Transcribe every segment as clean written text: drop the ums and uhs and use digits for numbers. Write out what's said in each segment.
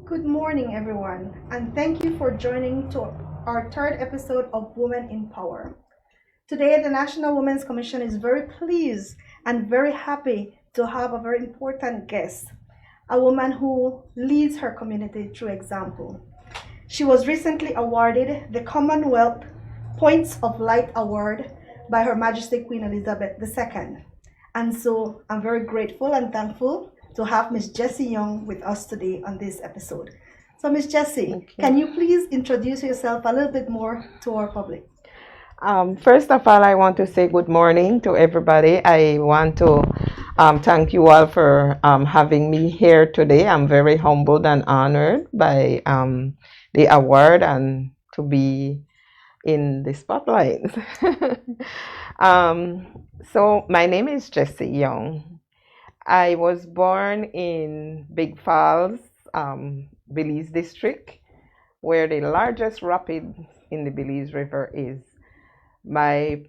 Good morning, everyone, and thank you for joining to our third episode of Women in Power. Today, the National Women's Commission is very pleased and very happy to have a very important guest, a woman who leads her community through example. She was recently awarded the Commonwealth Points of Light Award by Her Majesty Queen Elizabeth II. And so I'm very grateful and thankful to have Miss Jessie Young with us today on this episode. So, Miss Jessie, Okay. can you please introduce yourself a little bit more to our public? First of all, I want to say good morning to everybody. I want to thank you all for having me here today. I'm very humbled and honored by the award and to be in the spotlight. So, my name is Jessie Young. I was born in Big Falls, Belize district, where the largest rapid in the Belize River is. My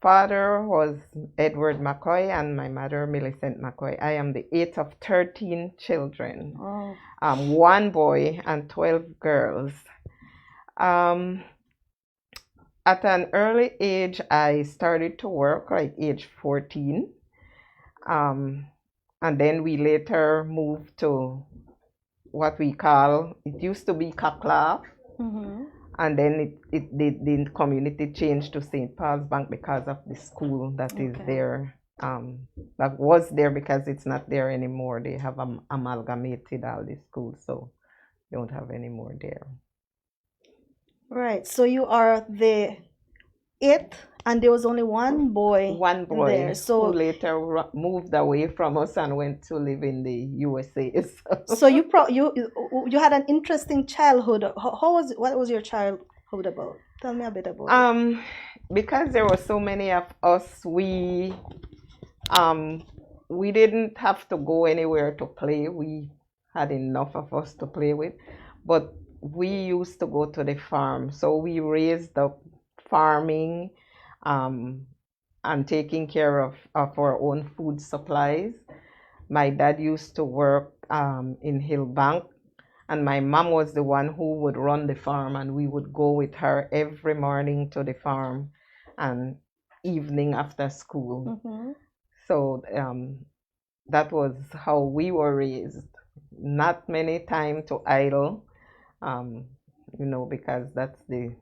father was Edward McCoy and my mother Millicent McCoy. I am the eighth of 13 children, Oh, one boy and 12 girls. Um, at an early age, I started to work, like age 14. Um, and then we later moved to what we call, it used to be Kakla, mm-hmm. and then the community changed to St. Paul's Bank because of the school that is Okay. there. That was there because it's not there anymore. They have amalgamated all the schools, so don't have any more there. Right. So you are the eighth, and there was only one boy One boy there. who So, later moved away from us and went to live in the USA. so you had an interesting childhood. How was what was your childhood about? Tell me a bit about it. Because there were so many of us, um, we didn't have to go anywhere to play. We had enough of us to play with, but we used to go to the farm. So we raised up farming, um, and taking care of our own food supplies. My dad used to work in Hillbank, and my mom was the one who would run the farm, and we would go with her every morning to the farm and evening after school. Mm-hmm. So that was how we were raised. Not many time to idle, um, because that's the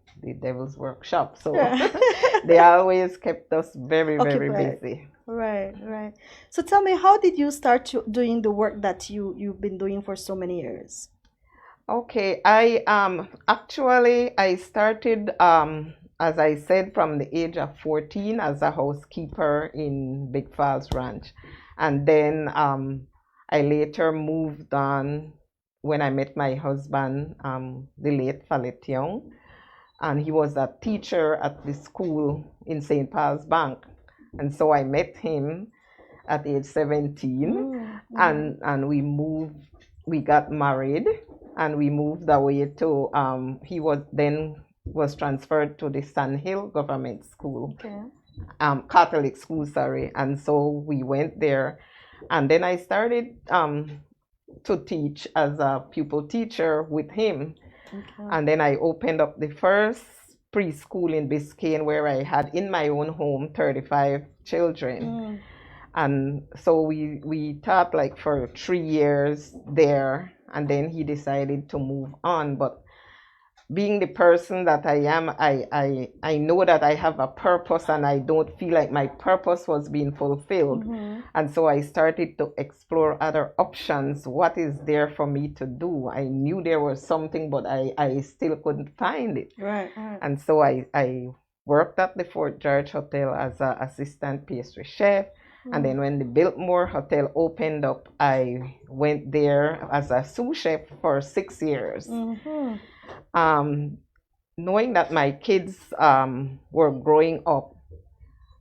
devil's workshop. So they always kept us very, very Occupied. busy. Right, right. So tell me, how did you start doing the work that you've been doing for so many years? Okay, I actually I started as I said from the age of 14 as a housekeeper in Big Falls Ranch. And then I later moved on when I met my husband, the late Falet Young, and he was a teacher at the school in St. Paul's Bank. And so I met him at age 17, Mm-hmm. and we got married, and we moved away to he was transferred to the Sun Hill Government School, Okay. Catholic school, sorry. And so we went there, and then I started to teach as a pupil teacher with him. Okay. And then I opened up the first preschool in Biscayne, where I had in my own home 35 children. Mm. And so we taught like for 3 years there, and then he decided to move on. But being the person that I am, I know that I have a purpose, and I don't feel like my purpose was being fulfilled. Mm-hmm. And so I started to explore other options. What is there for me to do? I knew there was something, but I still couldn't find it. Right, right. And so I worked at the Fort George Hotel as an assistant pastry chef. And then when the Biltmore Hotel opened up, I went there as a sous chef for 6 years. Mm-hmm. Um, Knowing that my kids were growing up,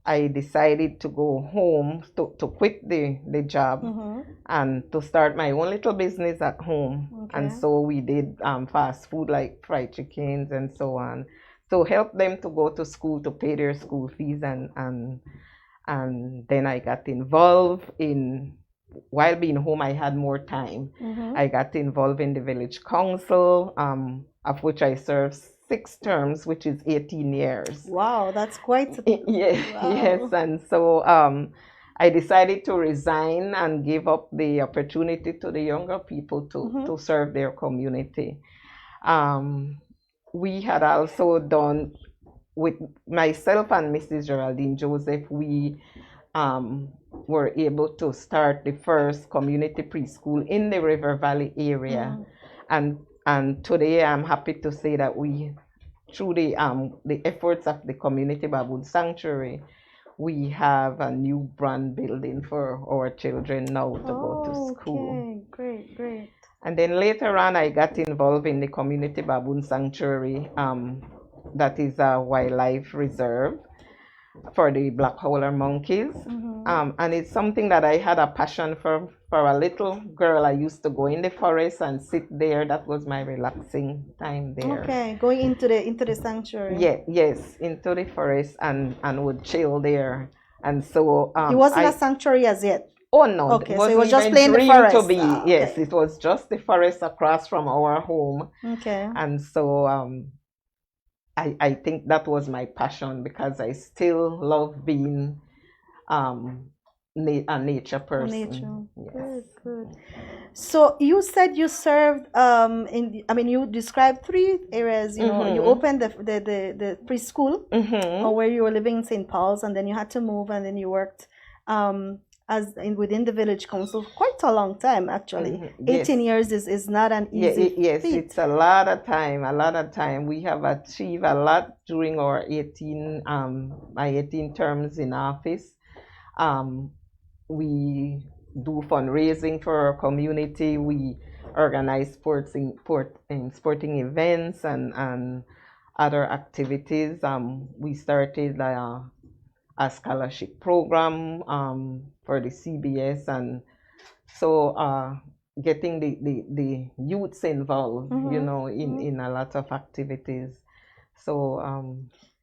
I decided to go home to quit the job Mm-hmm. and to start my own little business at home. And Okay. so we did fast food like fried chickens and so on. So help them to go to school to pay their school fees, and then I got involved in while being home, I had more time. Mm-hmm. I got involved in the village council, of which I served 6 terms, which is 18 years. Wow, that's quite. Yes, yes. Wow. And so I decided to resign and give up the opportunity to the younger people Mm-hmm. to serve their community. Um, we had also done with myself and Mrs. Geraldine Joseph, we were able to start the first community preschool in the River Valley area. And today I'm happy to say that we, through the efforts of the community baboon sanctuary, we have a new brand building for our children now to go to school. Okay, great, great. And then later on, I got involved in the community baboon sanctuary, that is a wildlife reserve for the black howler monkeys. Mm-hmm. And it's something that I had a passion for. For a little girl, I used to go in the forest and sit there. That was my relaxing time there. Okay, going into the sanctuary. Yeah, yes, into the forest and would chill there. And so It wasn't a sanctuary as yet. Oh no, Okay, it so it wasn't was just even plain the dreamed forest. to be. Ah, okay. Yes, it was just the forest across from our home. Okay. And so I think that was my passion because I still love being a nature person. Nature. Yes. Good, good. So you said you served you described 3 areas. You Mm-hmm. opened the preschool Mm-hmm. where you were living in St. Paul's, and then you had to move, and then you worked within the village council for quite a long time actually. Mm-hmm. 18 Yes. years is not an easy Yes, feat. it's a lot of time. We have achieved a lot during our 18 my 18 terms in office. We do fundraising for our community. We organize sporting events and other activities. We started a scholarship program for the CBS, and so getting the youths involved, in a lot of activities. So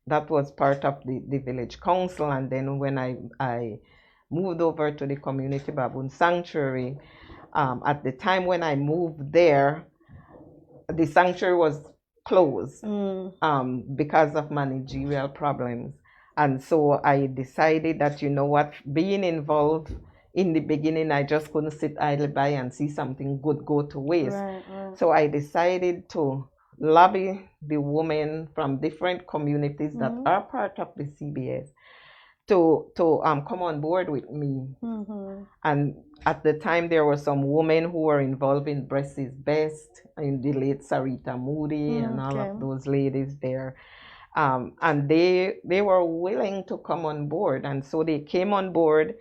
that was part of the village council. And then when I moved over to the community baboon sanctuary, at the time when I moved there, the sanctuary was closed because of managerial problems. And so I decided that, being involved in the beginning, I just couldn't sit idle by and see something good go to waste. Right. So I decided to lobby the women from different communities that are part of the CBS to come on board with me. And at the time, there were some women who were involved in Breast is Best, in the late Sarita Moody and all of those ladies there. And they were willing to come on board. And so they came on board.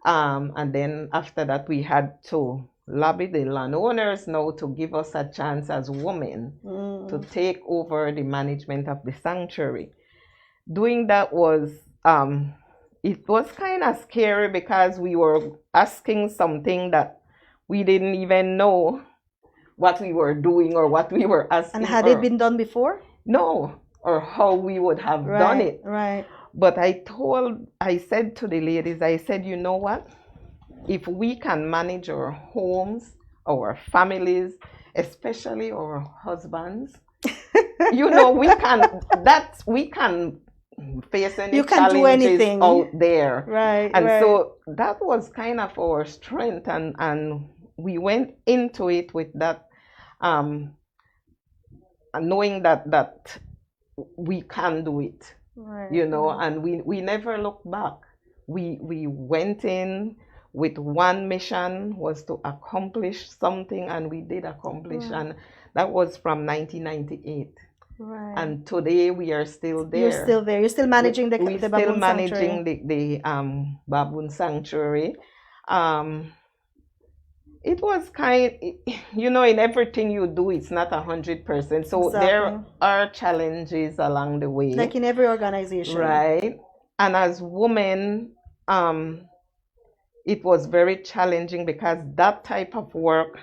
And then after that, we had to lobby the landowners now to give us a chance as women to take over the management of the sanctuary. Doing that was it was kind of scary because we were asking something that we didn't even know what we were doing or what we were asking. And had it been done before? No, or how we would have done it. Right. But I said to the ladies, I said, you know what? If we can manage our homes, our families, especially our husbands, we can face any challenges out there. Right. And so that was kind of our strength, and we went into it with that, knowing that we can do it. Right. And we never looked back. We went in with one mission, was to accomplish something, and we did accomplish. And that was from 1998. Right. And today we are still there. You're still there. You're still managing the baboon sanctuary. We're still managing the baboon sanctuary. It was in everything you do, it's not 100%. So there are challenges along the way. Like in every organization. Right. And as women, it was very challenging because that type of work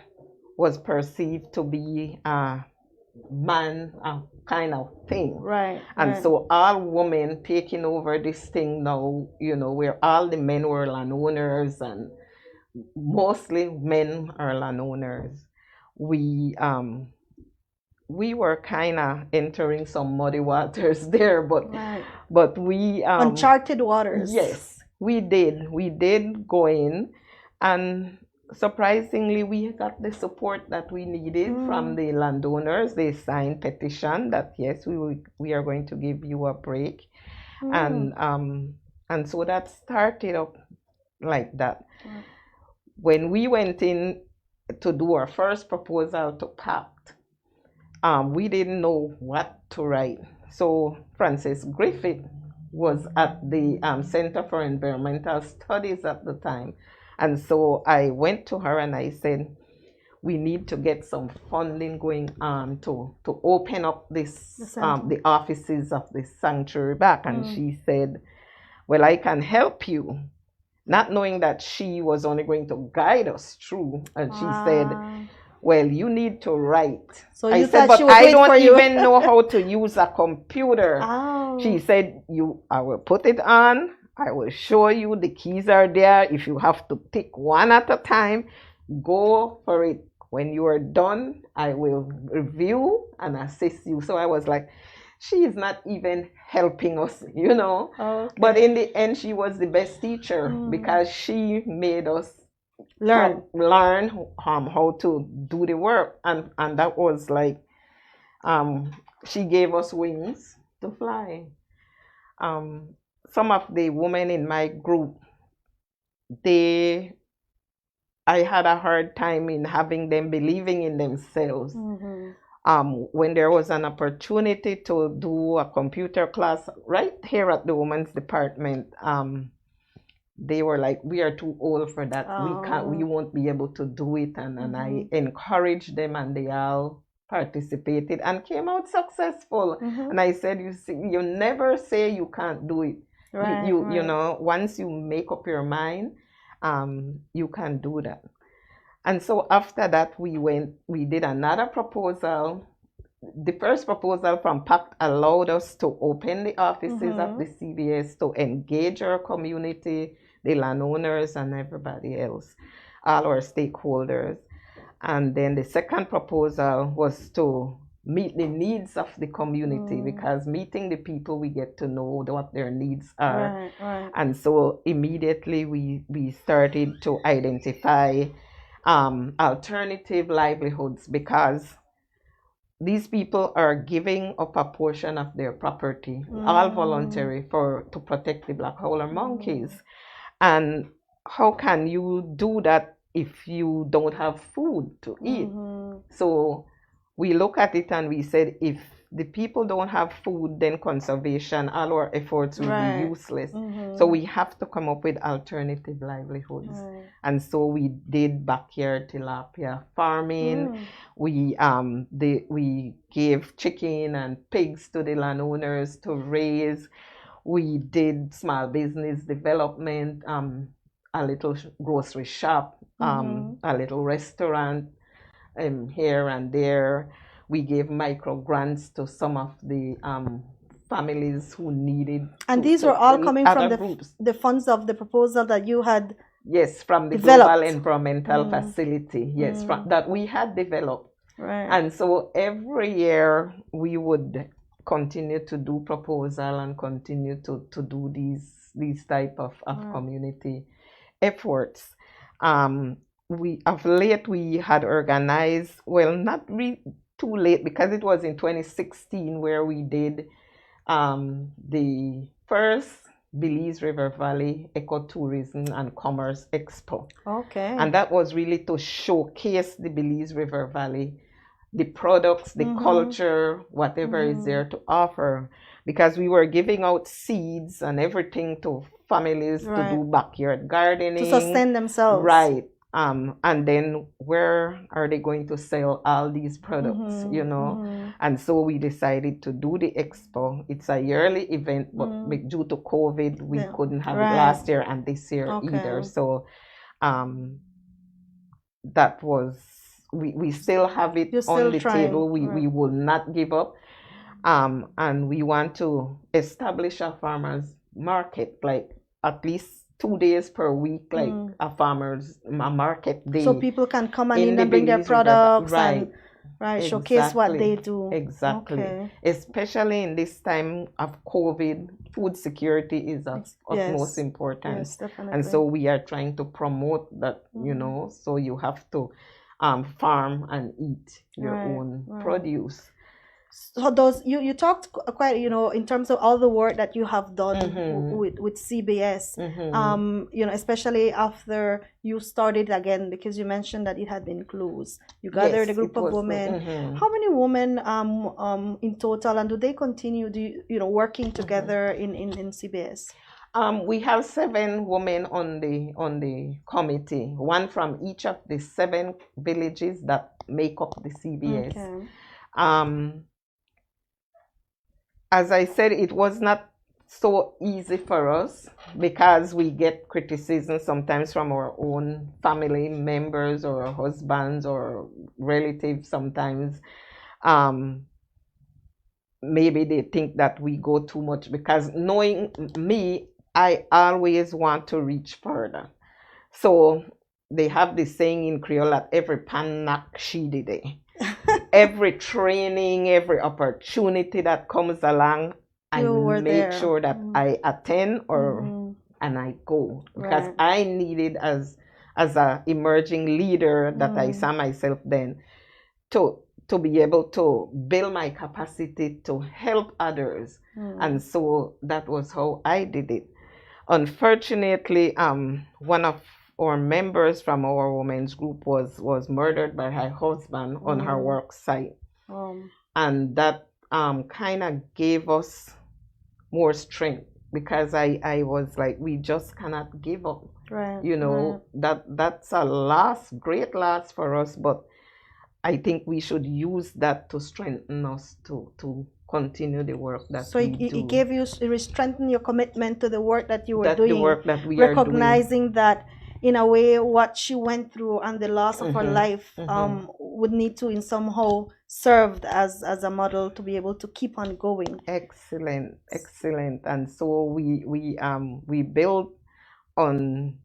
was perceived to be a man kind of thing. Right. And so all women taking over this thing now, where all the men were landowners and mostly men are landowners. We we were kind of entering some muddy waters there, Right. but we Uncharted waters. yes, we did go in, and surprisingly we got the support that we needed from the landowners. They signed petition that yes, we are going to give you a break, and so that started up like that. When we went in to do our first proposal to PACT, we didn't know what to write. So Frances Griffith was at the Center for Environmental Studies at the time. And so I went to her and I said, we need to get some funding going on to open up this the offices of the sanctuary back. And she said, well, I can help you, not knowing that she was only going to guide us through. And she said, well, you need to write. So I you said, thought she but would I wait for don't you. even know how to use a computer. She said, I will put it on. I will show you. The keys are there. If you have to pick one at a time, go for it. When you are done, I will review and assist you. So I was like, she is not even helping us, you know. But in the end, she was the best teacher because she made us learn how to do the work, and that was like she gave us wings to fly. Some of the women in my group, I had a hard time in having them believing in themselves. When there was an opportunity to do a computer class right here at the women's department, they were like, we are too old for that. We won't be able to do it. And I encouraged them, and they all participated and came out successful. And I said, you see, you never say you can't do it. You know, once you make up your mind, you can do that. And so after that, we did another proposal. The first proposal from PACT allowed us to open the offices of the CBS to engage our community, the landowners and everybody else, all our stakeholders. And then the second proposal was to meet the needs of the community, because meeting the people, we get to know what their needs are. And so immediately we started to identify alternative livelihoods, because these people are giving up a portion of their property, all voluntary, to protect the black howler monkeys. And how can you do that if you don't have food to eat? So we look at it and we said, if the people don't have food, then conservation, all our efforts will be useless. So we have to come up with alternative livelihoods. And so we did backyard tilapia farming. We gave chicken and pigs to the landowners to raise. We did small business development, a little grocery shop, a little restaurant here and there. We gave micro grants to some of the families who needed. And these were all coming from the funds of the proposal that you had. Yes, from the developed. Global Environmental Facility. Yes, that we had developed. And so every year we would continue to do proposal and continue to do these type of community efforts. We of late we had organized, well, not too late, because it was in 2016 where we did the first Belize River Valley Ecotourism and Commerce Expo. And that was really to showcase the Belize River Valley, the products, the culture, whatever is there to offer, because we were giving out seeds and everything to families to do backyard gardening, to sustain themselves. And then where are they going to sell all these products, you know? And so we decided to do the expo. It's a yearly event, but due to COVID, we couldn't have it last year and this year either. So that was, we still have it on the table. We will not give up. And we want to establish a farmers market, like at least 2 days per week, like a market So day people can come and in in the and bring their Belize River. products Right. and showcase what they do. Exactly. Okay. Especially in this time of COVID, food security is of utmost importance. Yes, definitely. And so we are trying to promote that, so you have to farm and eat your own produce. So you talked quite, in terms of all the work that you have done with CBS, especially after you started again, because you mentioned that it had been closed. You gathered a group of women. How many women in total, and do they continue working together in CBS? We have 7 women on the committee, one from each of the 7 villages that make up the CBS. Okay. As I said, it was not so easy for us because we get criticism sometimes from our own family members or our husbands or relatives sometimes. Maybe they think that we go too much, because knowing me, I always want to reach further. So they have this saying in Creole that every pan knock she did it. Every training, every opportunity that comes along, I make sure that I attend and I go, because I needed as an emerging leader that I saw myself then to be able to build my capacity to help others. And so that was how I did it. Unfortunately, one of our members from our women's group was murdered by her husband on her work site. And that kind of gave us more strength, because I was like, we just cannot give up. That's a great loss for us, but I think we should use that to strengthen us to continue the work that we do. So it gave you, it strengthened your commitment to the work that you were doing. The work that we recognizing that, in a way, what she went through and the loss of her life would need to in somehow served as a model to be able to keep on going. Excellent. And so we built on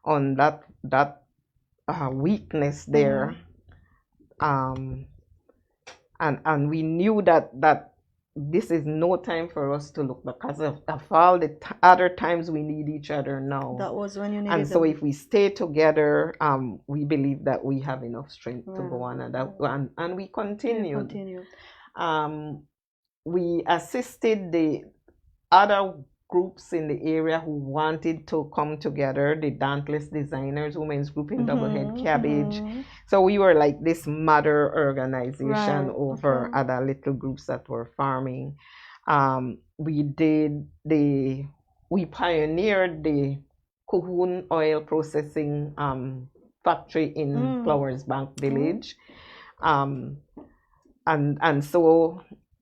that weakness there. And we knew that this is no time for us to look, because of all the other times we need each other now. That was when you needed And so if we stay together, we believe that we have enough strength to go on, and we continued. We assisted the other groups in the area who wanted to come together, the Dauntless Designers Women's Group in Doublehead Cabbage. So we were like this mother organization over other little groups that were farming. We pioneered the Cahoon oil processing factory in Flowers Bank Village. And so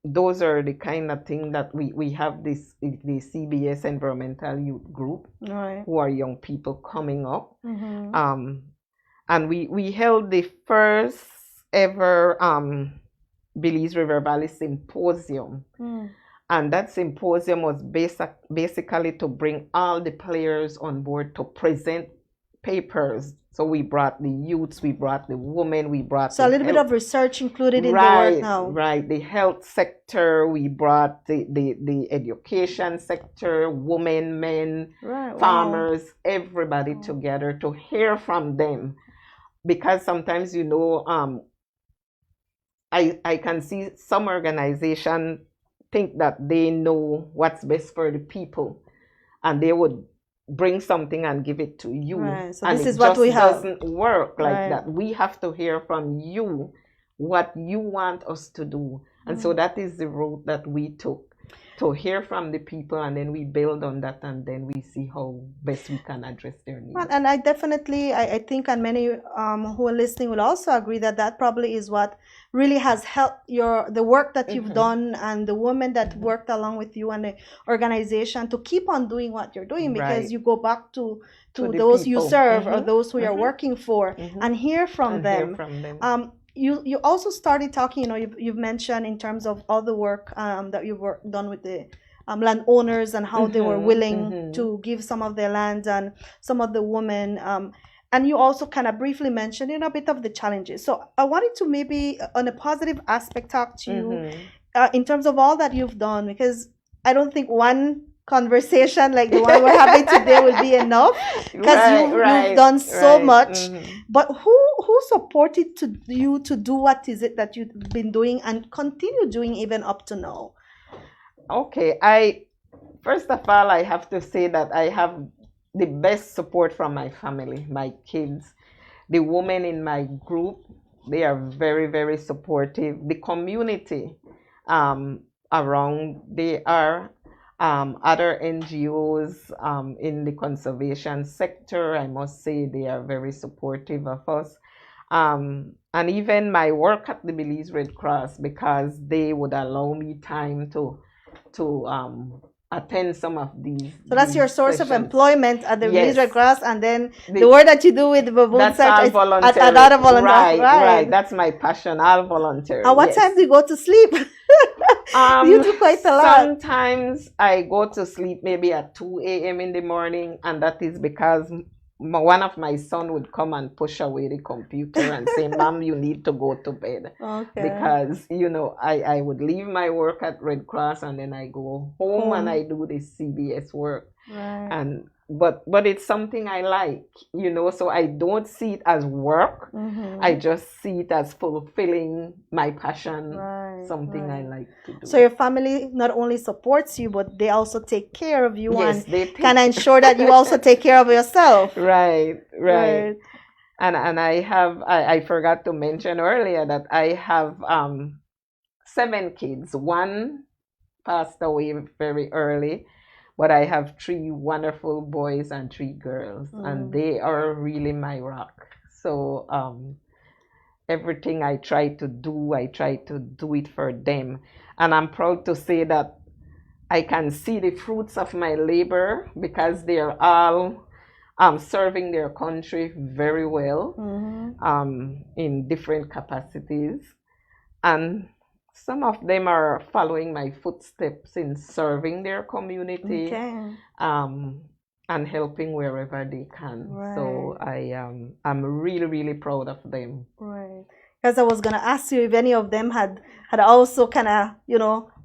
those are the kind of thing that we have the CBS Environmental Youth Group, who are young people coming up. And we held the first ever Belize River Valley Symposium. And that symposium was basically to bring all the players on board to present papers. So we brought the youths, we brought the women, we brought so a little bit of research included in the work now. Right, the health sector, we brought the education sector, women, men, farmers, everybody together to hear from them. Because sometimes, I can see some organization think that they know what's best for the people, and they would bring something and give it to you. So this is what we have. Doesn't work like that. We have to hear from you what you want us to do. And so that is the road that we took, to hear from the people, and then we build on that, and then we see how best we can address their needs. Well, and I definitely, I think, and many who are listening will also agree that probably is what really has helped the work that you've done, and the women that worked along with you and the organization to keep on doing what you're doing, because you go back to those people you serve or those who you're working for, and hear from them. You also started talking, you've mentioned in terms of all the work that you've done with the landowners and how they were willing mhm. to give some of their lands and some of the women. And you also kind of briefly mentioned a bit of the challenges. So I wanted to maybe, on a positive aspect, talk to you in terms of all that you've done, because I don't think one conversation like the one we're having today will be enough, because you've done so much. But who supported you to do what is it that you've been doing and continue doing even up to now? Okay, first of all, I have to say that I have the best support from my family, my kids, the women in my group. They are very, very supportive. The community around, they are other NGOs in the conservation sector. I must say they are very supportive of us. And even my work at the Belize Red Cross, because they would allow me time to attend some of these. So that's your source sessions of employment at the Belize Yes. Red Cross, and then the work that you do with the baboon That's search all is voluntary. another volunteer. Right. That's my passion, all voluntary. At what yes. time do you go to sleep? You do quite a lot. Sometimes I go to sleep maybe at 2 a.m. in the morning, and that is because one of my son would come and push away the computer and say, Mom, you need to go to bed. Okay. Because, I would leave my work at Red Cross and then I go home and I do the CBS work. Right. But it's something I like, so I don't see it as work. I just see it as fulfilling my passion, something I like to do. So your family not only supports you, but they also take care of you, Yes, and can ensure that you also take care of yourself. Right. And I forgot to mention earlier that I have 7 kids. One passed away very early, but I have 3 wonderful boys and 3 girls, and they are really my rock. So everything I try to do it for them. And I'm proud to say that I can see the fruits of my labor, because they are all serving their country very well in different capacities. And some of them are following my footsteps in serving their community, and helping wherever they can. So I'm really, really proud of them. Right. Because I was gonna ask you if any of them had also kind of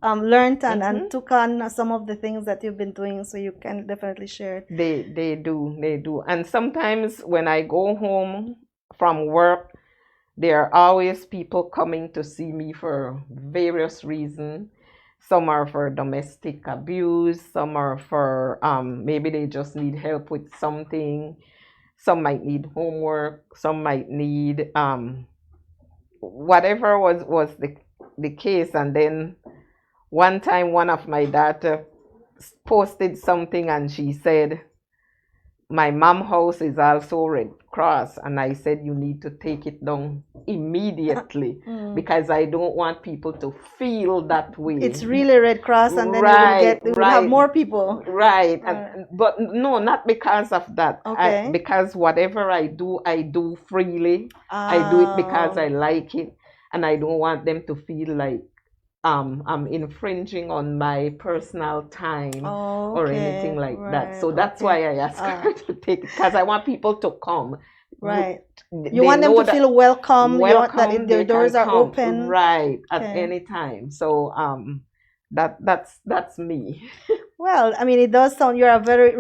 learned and took on some of the things that you've been doing. So you can definitely share. They do. And sometimes when I go home from work, there are always people coming to see me for various reasons. Some are for domestic abuse, some are for maybe they just need help with something. Some might need homework, some might need whatever was the case. And then one time one of my daughter posted something and she said, my mom house is also Red Cross, and I said you need to take it down immediately because I don't want people to feel that way. It's really Red Cross, and then we will have more people. Right. But no, not because of that. Because whatever I do freely. I do it because I like it, and I don't want them to feel like I'm infringing on my personal time or anything like that. So that's why I ask her to take it, because I want people to come. Right. You want them to feel welcome. You want that their doors are open. Right. At any time. So that's me. Well, I mean, it does sound you're a very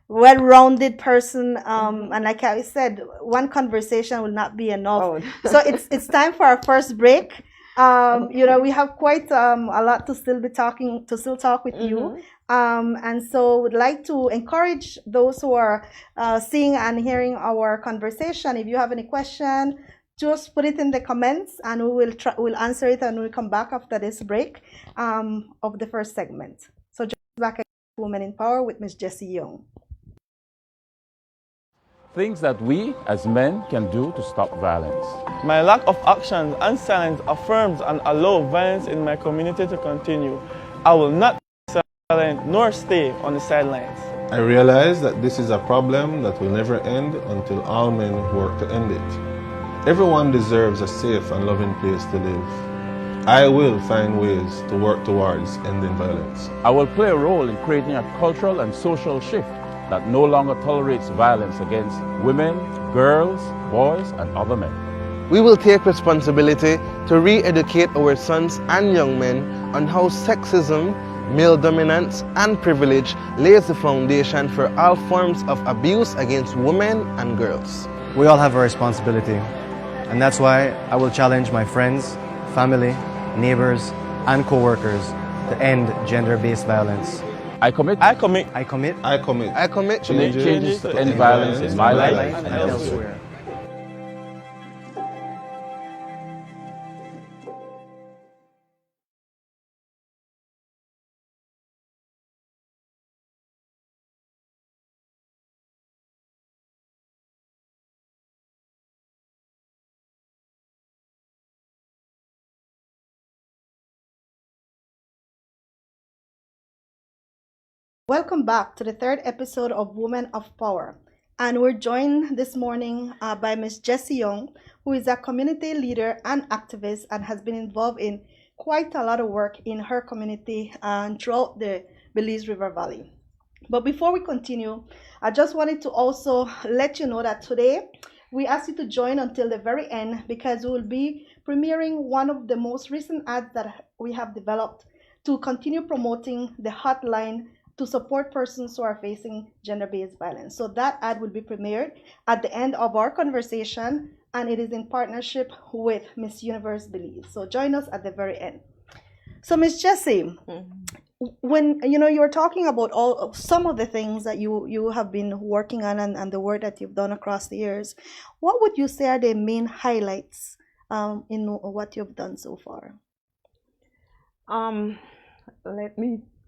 well-rounded person, and like I said, one conversation will not be enough. So it's time for our first break. We have quite a lot to still talk with you. And so would like to encourage those who are seeing and hearing our conversation. If you have any question, just put it in the comments and we'll answer it, and we'll come back after this break of the first segment. So just back at Women in Power with Miss Jessie Young. Things that we as men can do to stop violence. My lack of action and silence affirms and allows violence in my community to continue. I will not be silent nor stay on the sidelines. I realize that this is a problem that will never end until all men work to end it. Everyone deserves a safe and loving place to live. I will find ways to work towards ending violence. I will play a role in creating a cultural and social shift that no longer tolerates violence against women, girls, boys, and other men. We will take responsibility to re-educate our sons and young men on how sexism, male dominance, and privilege lays the foundation for all forms of abuse against women and girls. We all have a responsibility, and that's why I will challenge my friends, family, neighbors, and co-workers to end gender-based violence. I commit I commit to make changes to end violence in my life and elsewhere. Welcome back to the third episode of Women of Power. And we're joined this morning by Miss Jessie Young, who is a community leader and activist and has been involved in quite a lot of work in her community and throughout the Belize River Valley. But before we continue, I just wanted to also let you know that today we ask you to join until the very end because we will be premiering one of the most recent ads that we have developed to continue promoting the hotline to support persons who are facing gender-based violence. So that ad will be premiered at the end of our conversation, and it is in partnership with Miss Universe Belize. So join us at the very end. So Miss Jessie, when you were talking about some of the things that you have been working on and the work that you've done across the years, what would you say are the main highlights in what you've done so far?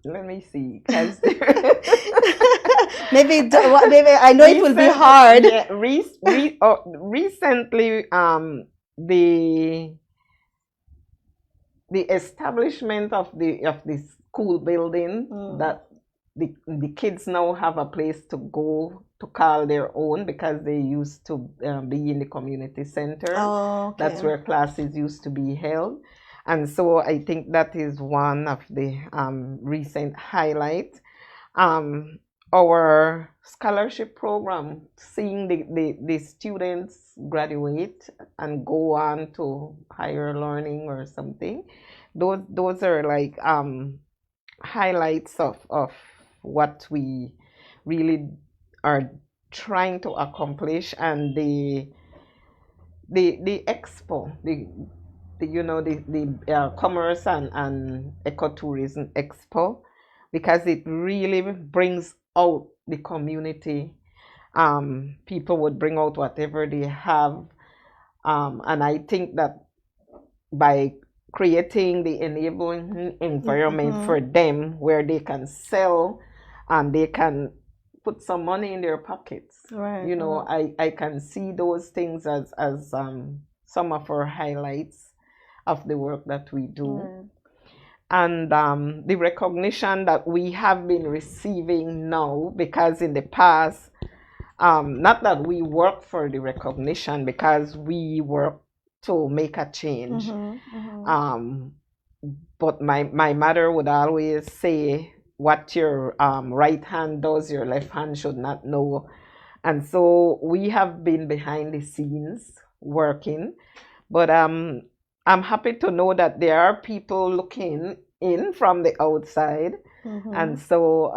Let me see, because maybe I know it will be hard. Yeah, recently, the establishment of the school building that the kids now have a place to go to call their own because they used to be in the community center. Oh, okay. That's where classes used to be held. And so I think that is one of the recent highlights. Our scholarship program, seeing the students graduate and go on to higher learning or something, those are like highlights of what we really are trying to accomplish. And the expo, the commerce and ecotourism expo, because it really brings out the community. People would bring out whatever they have, and I think that by creating the enabling environment for them where they can sell and they can put some money in their pockets, right? I can see those things as some of our highlights of the work that we do. Right. And the recognition that we have been receiving now, because in the past, not that we work for the recognition, because we work to make a change. But my mother would always say, what your right hand does, your left hand should not know. And so we have been behind the scenes working. But I'm happy to know that there are people looking in from the outside. And so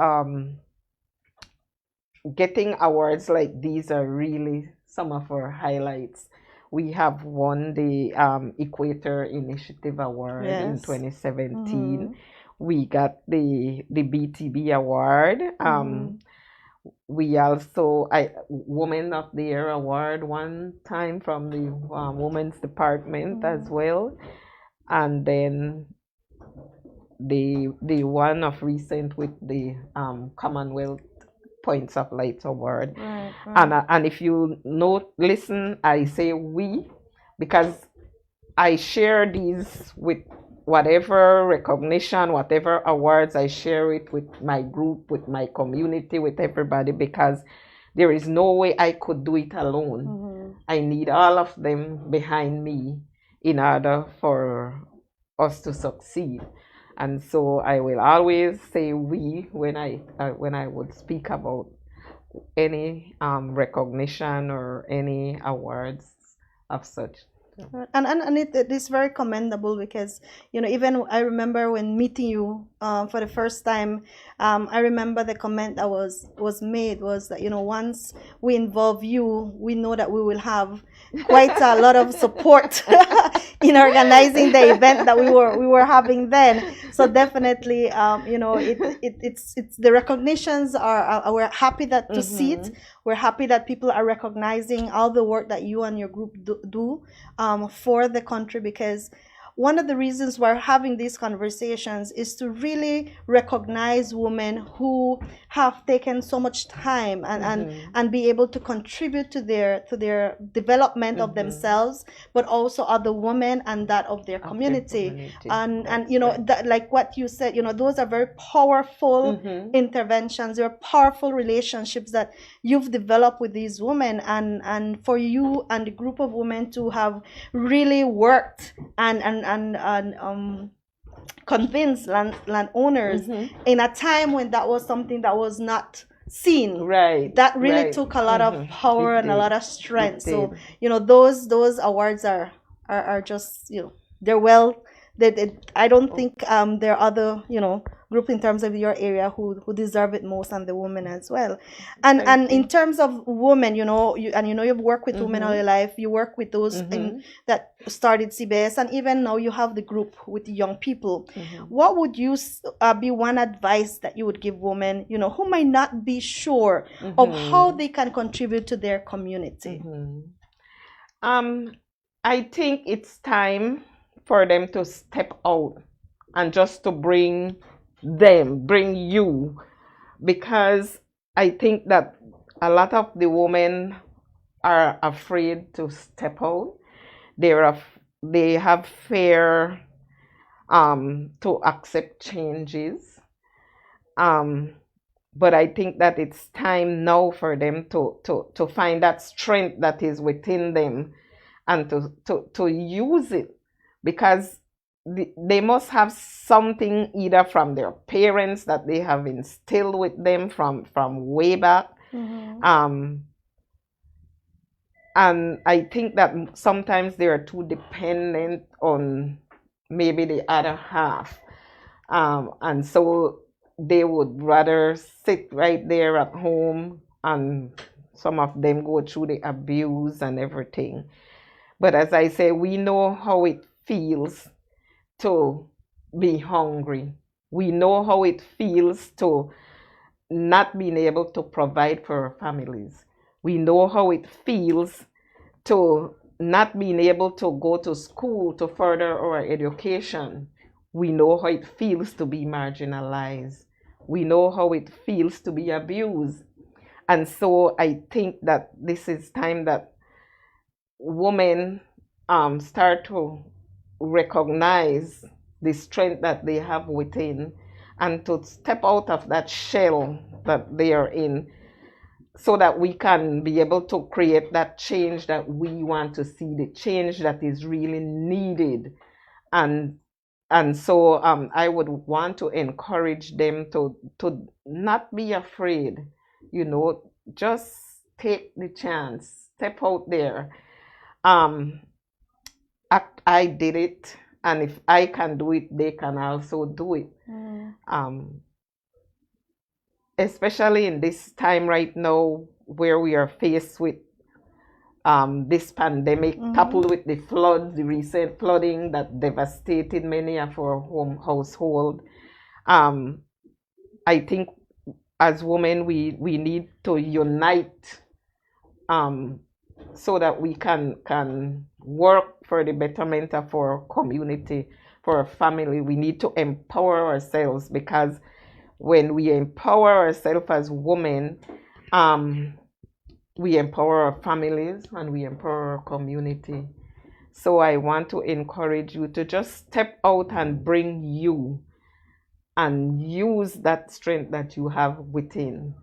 getting awards like these are really some of our highlights. We have won the Equator Initiative Award in 2017. We got the BTB Award. We also Woman of the Year Award one time from the Women's Department as well, and then the one of recent with the Commonwealth Points of Light Award. Right. And if you listen, I say we, because I share these with whatever recognition, whatever awards, I share it with my group, with my community, with everybody, because there is no way I could do it alone. I need all of them behind me in order for us to succeed. And so I will always say we when I would speak about any recognition or any awards of such. And it is very commendable because, you know, even I remember when meeting you for the first time, I remember the comment that was made was that, you know, once we involve you, we know that we will have quite a lot of support in organizing the event that we were having then. So definitely, you know, it's the recognitions are we're happy that to see it. We're happy that people are recognizing all the work that you and your group do for the country, because one of the reasons we're having these conversations is to really recognize women who have taken so much time and be able to contribute to their development of themselves, but also other women and that of their community. And you know, that, like what you said, you know, those are very powerful interventions. They're powerful relationships that you've developed with these women, and for you and the group of women to have really worked and convince landowners in a time when that was something that was not seen. Right. That really took a lot of power and a lot of strength. So, you know, those awards are just, you know, they're well. I don't think there are other, you know, group in terms of your area who deserve it most, and the women as well. And in terms of women, you know, you've worked with women all your life. You work with those that started CBS, and even now you have the group with the young people. What would you be one advice that you would give women, you know, who might not be sure of how they can contribute to their community? I think it's time for them to step out and just to bring you, because I think that a lot of the women are afraid to step out. They have fear to accept changes. But I think that it's time now for them to find that strength that is within them and to use it, because they must have something either from their parents that they have instilled with them from way back. And I think that sometimes they are too dependent on maybe the other half. And so they would rather sit right there at home, and some of them go through the abuse and everything. But as I say, we know how it feels to be hungry. We know how it feels to not being able to provide for our families. We know how it feels to not being able to go to school to further our education. We know how it feels to be marginalized. We know how it feels to be abused. And so I think that this is time that women start to recognize the strength that they have within, and to step out of that shell that they are in, so that we can be able to create that change that we want to see, the change that is really needed. And so I would want to encourage them to not be afraid, you know, just take the chance, step out there. I did it, and if I can do it, they can also do it. Especially in this time right now, where we are faced with this pandemic, coupled with the floods, the recent flooding that devastated many of our household. I think as women, we need to unite so that we can work for the betterment of our community, for our family. We need to empower ourselves, because when we empower ourselves as women, we empower our families and we empower our community. So I want to encourage you to just step out and bring you, and use that strength that you have within.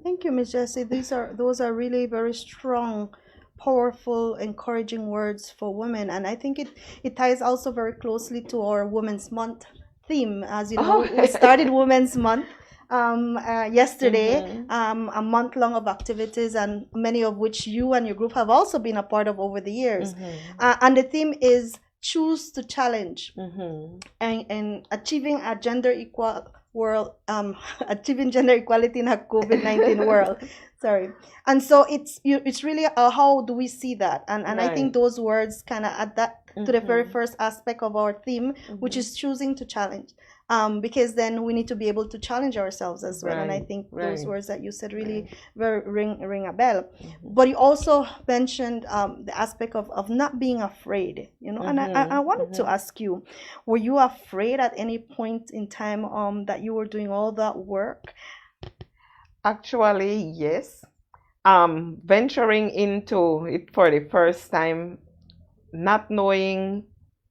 Thank you, Ms. Jessie. Those are really very strong powerful, encouraging words for women. And I think it ties also very closely to our Women's Month theme. As you know, we started Women's Month yesterday, a month long of activities, and many of which you and your group have also been a part of over the years. And the theme is choose to challenge, and achieving a gender equal world, achieving gender equality in a COVID-19 world. Sorry. And so it's really how do we see that? And I think those words kind of add that to the very first aspect of our theme, which is choosing to challenge. Because then we need to be able to challenge ourselves as well. And I think those words that you said really ring a bell. But you also mentioned the aspect of not being afraid, you know. And I wanted to ask you, were you afraid at any point in time that you were doing all that work? Actually, yes. Venturing into it for the first time, not knowing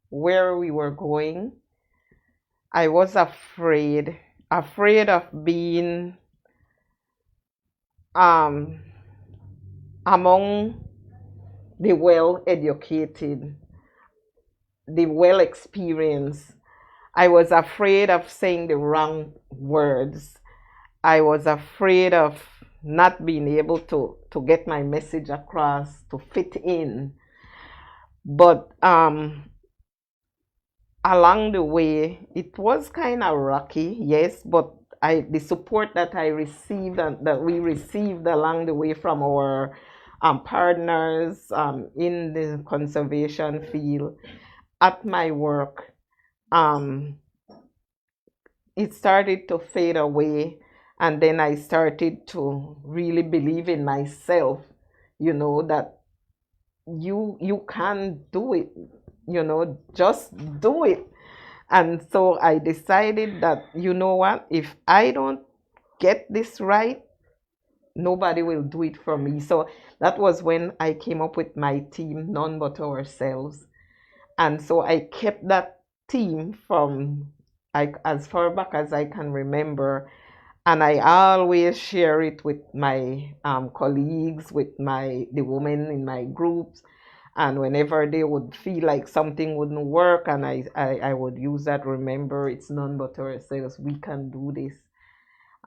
where we were going, I was afraid of being among the well-educated, the well-experienced. I was afraid of saying the wrong words. I was afraid of not being able to get my message across, to fit in. But along the way, it was kind of rocky, yes, but the support that I received and that we received along the way from our partners in the conservation field at my work, it started to fade away. And then I started to really believe in myself, you know, that you can do it, you know, just do it. And so I decided that, you know what, if I don't get this right, nobody will do it for me. So that was when I came up with my team, None But Ourselves. And so I kept that team from as far back as I can remember. And I always share it with my colleagues, with the women in my groups. And whenever they would feel like something wouldn't work, and I would use that, remember, it's none but ourselves. We can do this.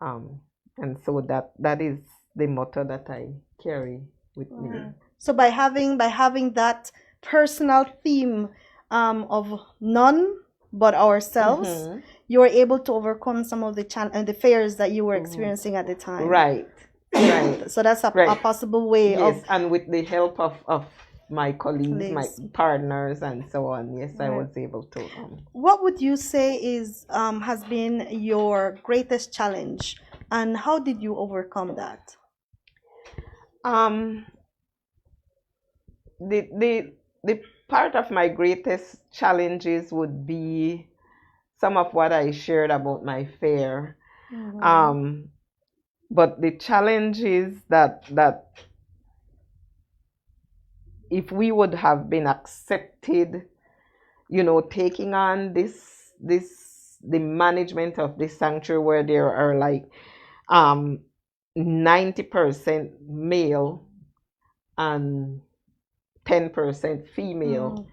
And so that is the motto that I carry with me. So by having that personal theme of none but ourselves, you were able to overcome some of the fears that you were experiencing at the time. Right. So that's a possible way of... and with the help of my colleagues, my partners, and so on, yes, I was able to. What would you say has been your greatest challenge, and how did you overcome that? The part of my greatest challenges would be some of what I shared about my fear. But the challenge is that if we would have been accepted, you know, taking on the management of this sanctuary where there are like 90% male and 10% female,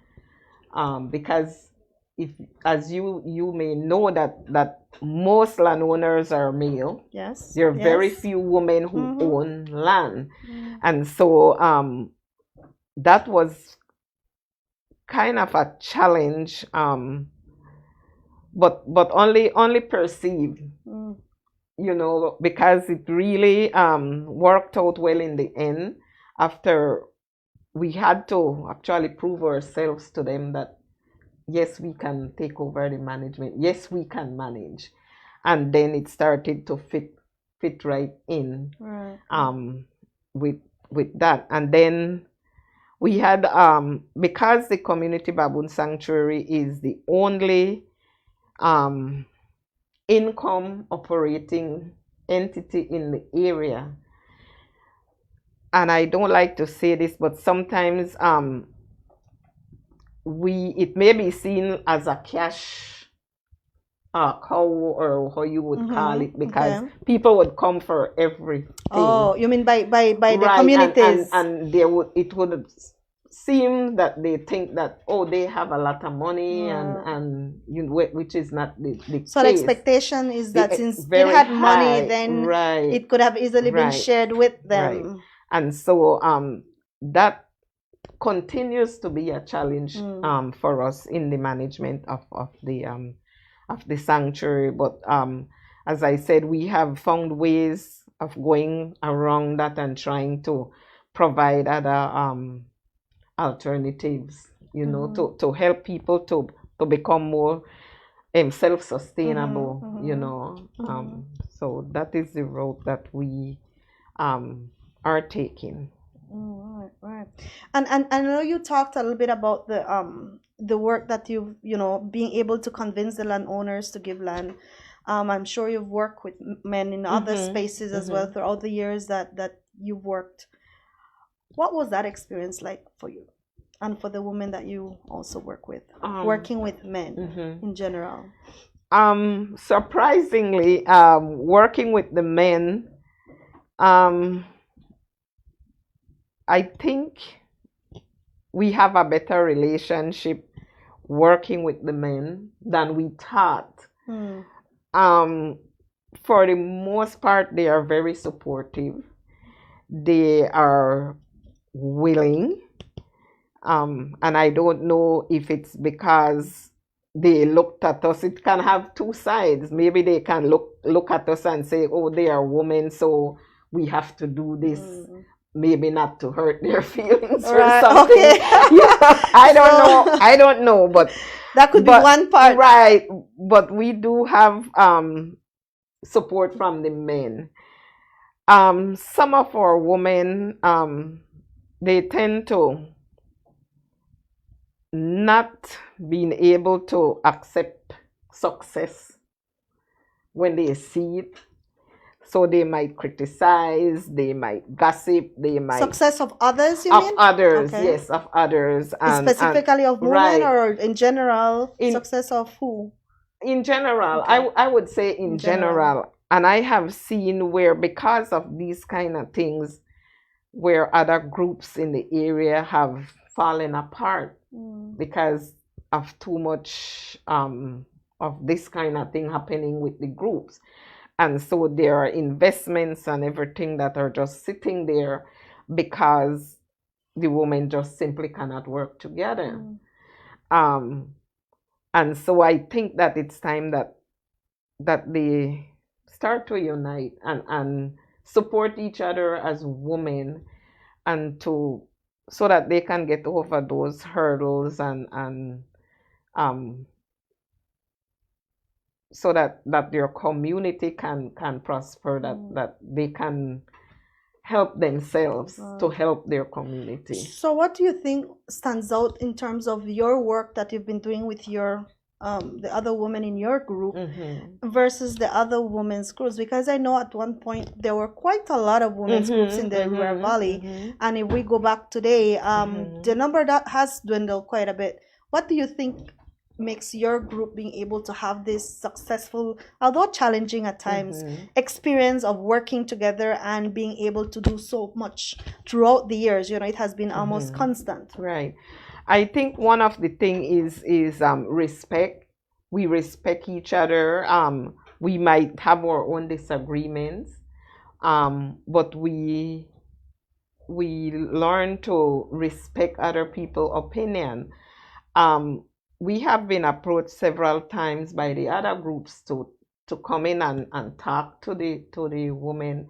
because if, as you may know, that most landowners are male. Yes. There are very few women who own land, and so that was kind of a challenge, but only perceived, you know, because it really worked out well in the end. After we had to actually prove ourselves to them that yes, we can take over the management, yes, we can manage, and then it started to fit right in with that. And then we had because the community baboon sanctuary is the only income operating entity in the area, and I don't like to say this, but sometimes it may be seen as a cash cow, or how you would call it, because Okay. people would come for everything. Oh, you mean by the Right, and communities? it would seem that they think that, oh, they have a lot of money, and which is not the So the case. expectation is The that since it very had money, high, then right, it could have easily been right, shared with right. them. And so that continues to be a challenge for us in the management of the sanctuary. But as I said, we have found ways of going around that and trying to provide other alternatives, to help people to become more self-sustainable, so that is the route that we are taking. Right, right. And I know you talked a little bit about the work that being able to convince the landowners to give land. I'm sure you've worked with men in other spaces as well throughout the years that you've worked. What was that experience like for you, and for the women that you also work with, working with men in general? Surprisingly, working with the men, I think we have a better relationship working with the men than we thought. For the most part, they are very supportive. They are willing. And I don't know if it's because they looked at us. It can have two sides. Maybe they can look at us and say, oh, they are women, so we have to do this. Maybe not to hurt their feelings or something. Okay. I don't know. I don't know, but that could be one part, right? But we do have support from the men. Some of our women, they tend to not being able to accept success when they see it. So they might criticize, they might gossip, they might... Success of others, you mean? Of others, okay. Yes, of others. Specifically of women, right. Or in general, success of who? In general, okay. I would say in general. And I have seen where, because of these kind of things, where other groups in the area have fallen apart because of too much of this kind of thing happening with the groups. And so there are investments and everything that are just sitting there because the women just simply cannot work together. And so I think that it's time that they start to unite and support each other as women, and so that they can get over those hurdles and so that their community can prosper, that they can help themselves to help their community. So what do you think stands out in terms of your work that you've been doing with your the other women in your group versus the other women's groups? Because I know at one point there were quite a lot of women's groups in the River Valley, and if we go back today, the number that has dwindled quite a bit. What do you think makes your group being able to have this successful, although challenging at times, experience of working together and being able to do so much throughout the years? It has been almost constant. Right. I think one of the things is respect. We respect each other. We might have our own disagreements, but we learn to respect other people's opinion. We have been approached several times by the other groups to come in and talk to the women.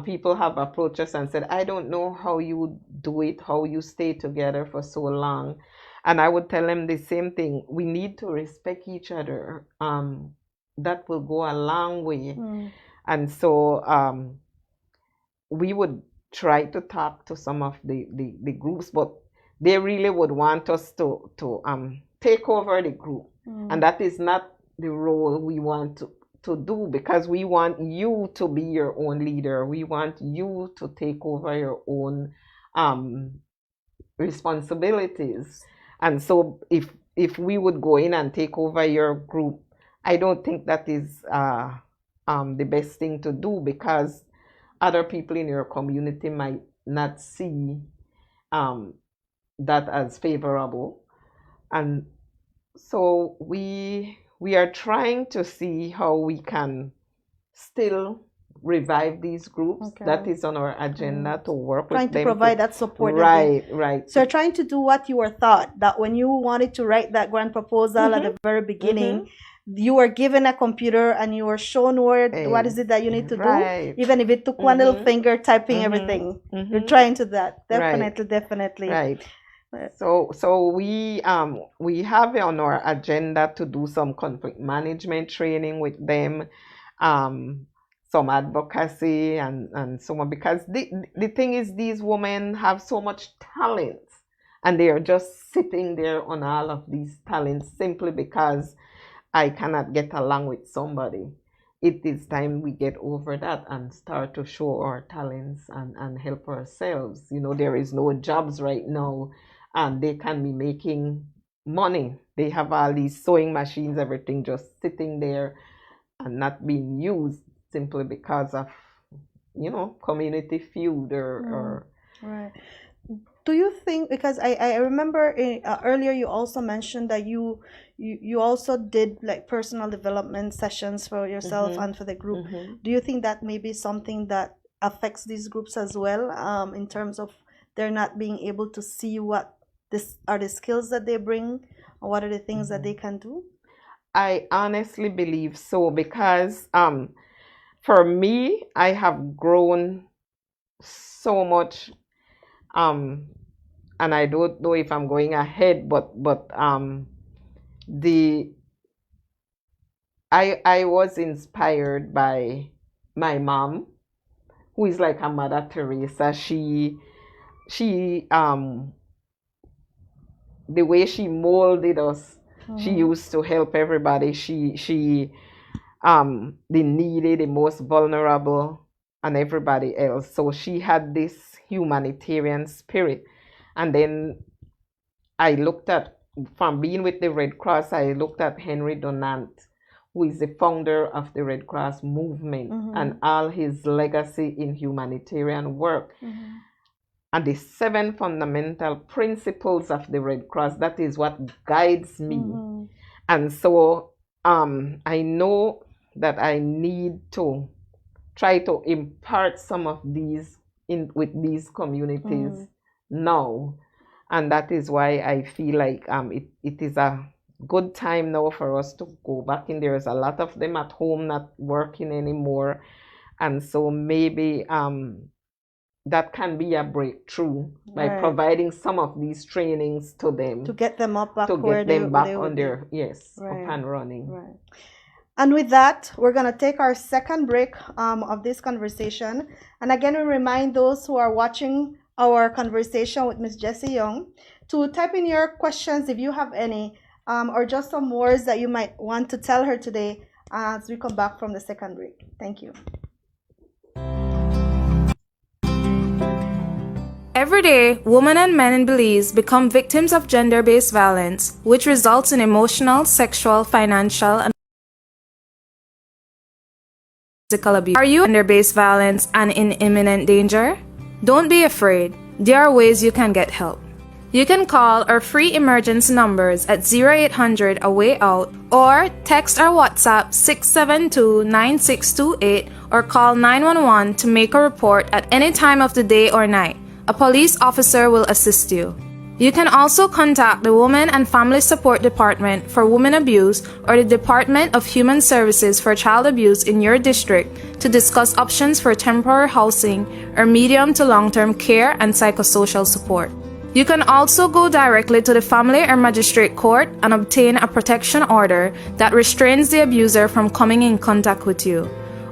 People have approached us and said, I don't know how you do it, how you stay together for so long. And I would tell them the same thing. We need to respect each other. That will go a long way. And so we would try to talk to some of the groups, but they really would want us to take over the group. And that is not the role we want to do, because we want you to be your own leader. We want you to take over your own responsibilities. And so if we would go in and take over your group I don't think that is the best thing to do, because other people in your community might not see that as favorable. And so we are trying to see how we can still revive these groups. Okay. That is on our agenda, to work Trying with to them. provide that support. that they- Right. So you're trying to do what you were taught, that when you wanted to write that grant proposal at the very beginning, you were given a computer and you were shown what is it that you need to Right. do, even if it took one little finger typing everything. You're trying to that. Definitely. Right. So we have it on our agenda to do some conflict management training with them, some advocacy and so on, because the thing is, these women have so much talent, and they are just sitting there on all of these talents simply because I cannot get along with somebody. It is time we get over that and start to show our talents and help ourselves. There is no jobs right now, and they can be making money. They have all these sewing machines, everything just sitting there and not being used simply because of, community feud or Right. Do you think, because I remember earlier you also mentioned that you also did like personal development sessions for yourself and for the group. Do you think that may be something that affects these groups as well, in terms of they're not being able to see what this are the skills that they bring, or what are the things that they can do? I honestly believe so, because for me, I have grown so much, and I don't know if I'm going ahead, but I was inspired by my mom, who is like a Mother Teresa. She the way she molded us, she used to help everybody. She the needy, the most vulnerable, and everybody else. So she had this humanitarian spirit. And then I looked at, from being with the Red Cross, I looked at Henry Dunant, who is the founder of the Red Cross movement, and all his legacy in humanitarian work. And the 7 fundamental principles of the Red Cross, that is what guides me. And so I know that I need to try to impart some of these with these communities now. And that is why I feel like it is a good time now for us to go back in. There's a lot of them at home not working anymore. And so maybe that can be a breakthrough by providing some of these trainings to them, to get them up back to where get them back they on would their be. up and running. Right. And with that, we're going to take our second break of this conversation. And again, we remind those who are watching our conversation with Miss Jessie Young to type in your questions if you have any, or just some words that you might want to tell her today as we come back from the second break. Thank you. Every day, women and men in Belize become victims of gender-based violence, which results in emotional, sexual, financial, and physical abuse. Are you gender-based violence and in imminent danger? Don't be afraid. There are ways you can get help. You can call our free emergency numbers at 0800 AWAY OUT, or text or WhatsApp 672-9628, or call 911 to make a report at any time of the day or night. A police officer will assist you. You can also contact the Women and Family Support Department for women abuse, or the Department of Human Services for child abuse in your district to discuss options for temporary housing or medium to long-term care and psychosocial support. You can also go directly to the family or magistrate court and obtain a protection order that restrains the abuser from coming in contact with you,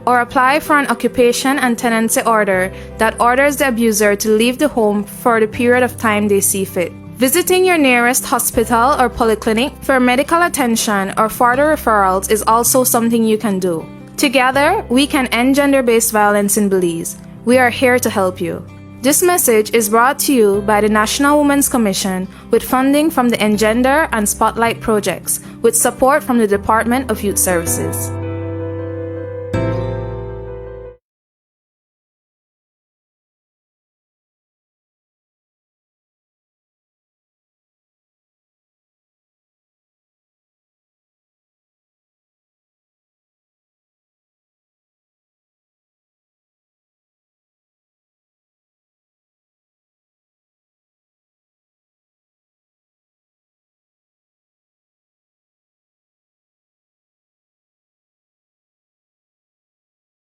or apply for an occupation and tenancy order that orders the abuser to leave the home for the period of time they see fit. Visiting your nearest hospital or polyclinic for medical attention or further referrals is also something you can do. Together, we can end gender-based violence in Belize. We are here to help you. This message is brought to you by the National Women's Commission with funding from the Engender and Spotlight projects, with support from the Department of Youth Services.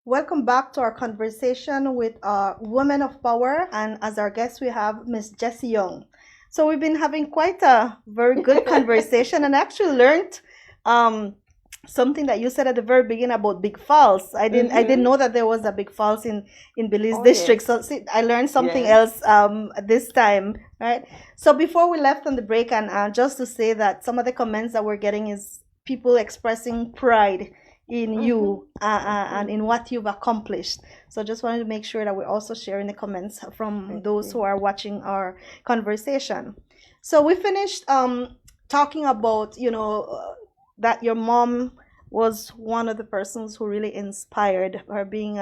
Welcome back to our conversation with Women of Power, and as our guest we have Miss Jessie Young. So we've been having quite a very good conversation, and I actually learned something that you said at the very beginning about Big Falls. I didn't know that there was a Big Falls in Belize district. Yes. So see, I learned something Yes. else this time, right? So before we left on the break, and just to say that some of the comments that we're getting is people expressing pride in you and in what you've accomplished. So just wanted to make sure that we're also sharing the comments from those who are watching our conversation. So we finished talking about, that your mom was one of the persons who really inspired her, being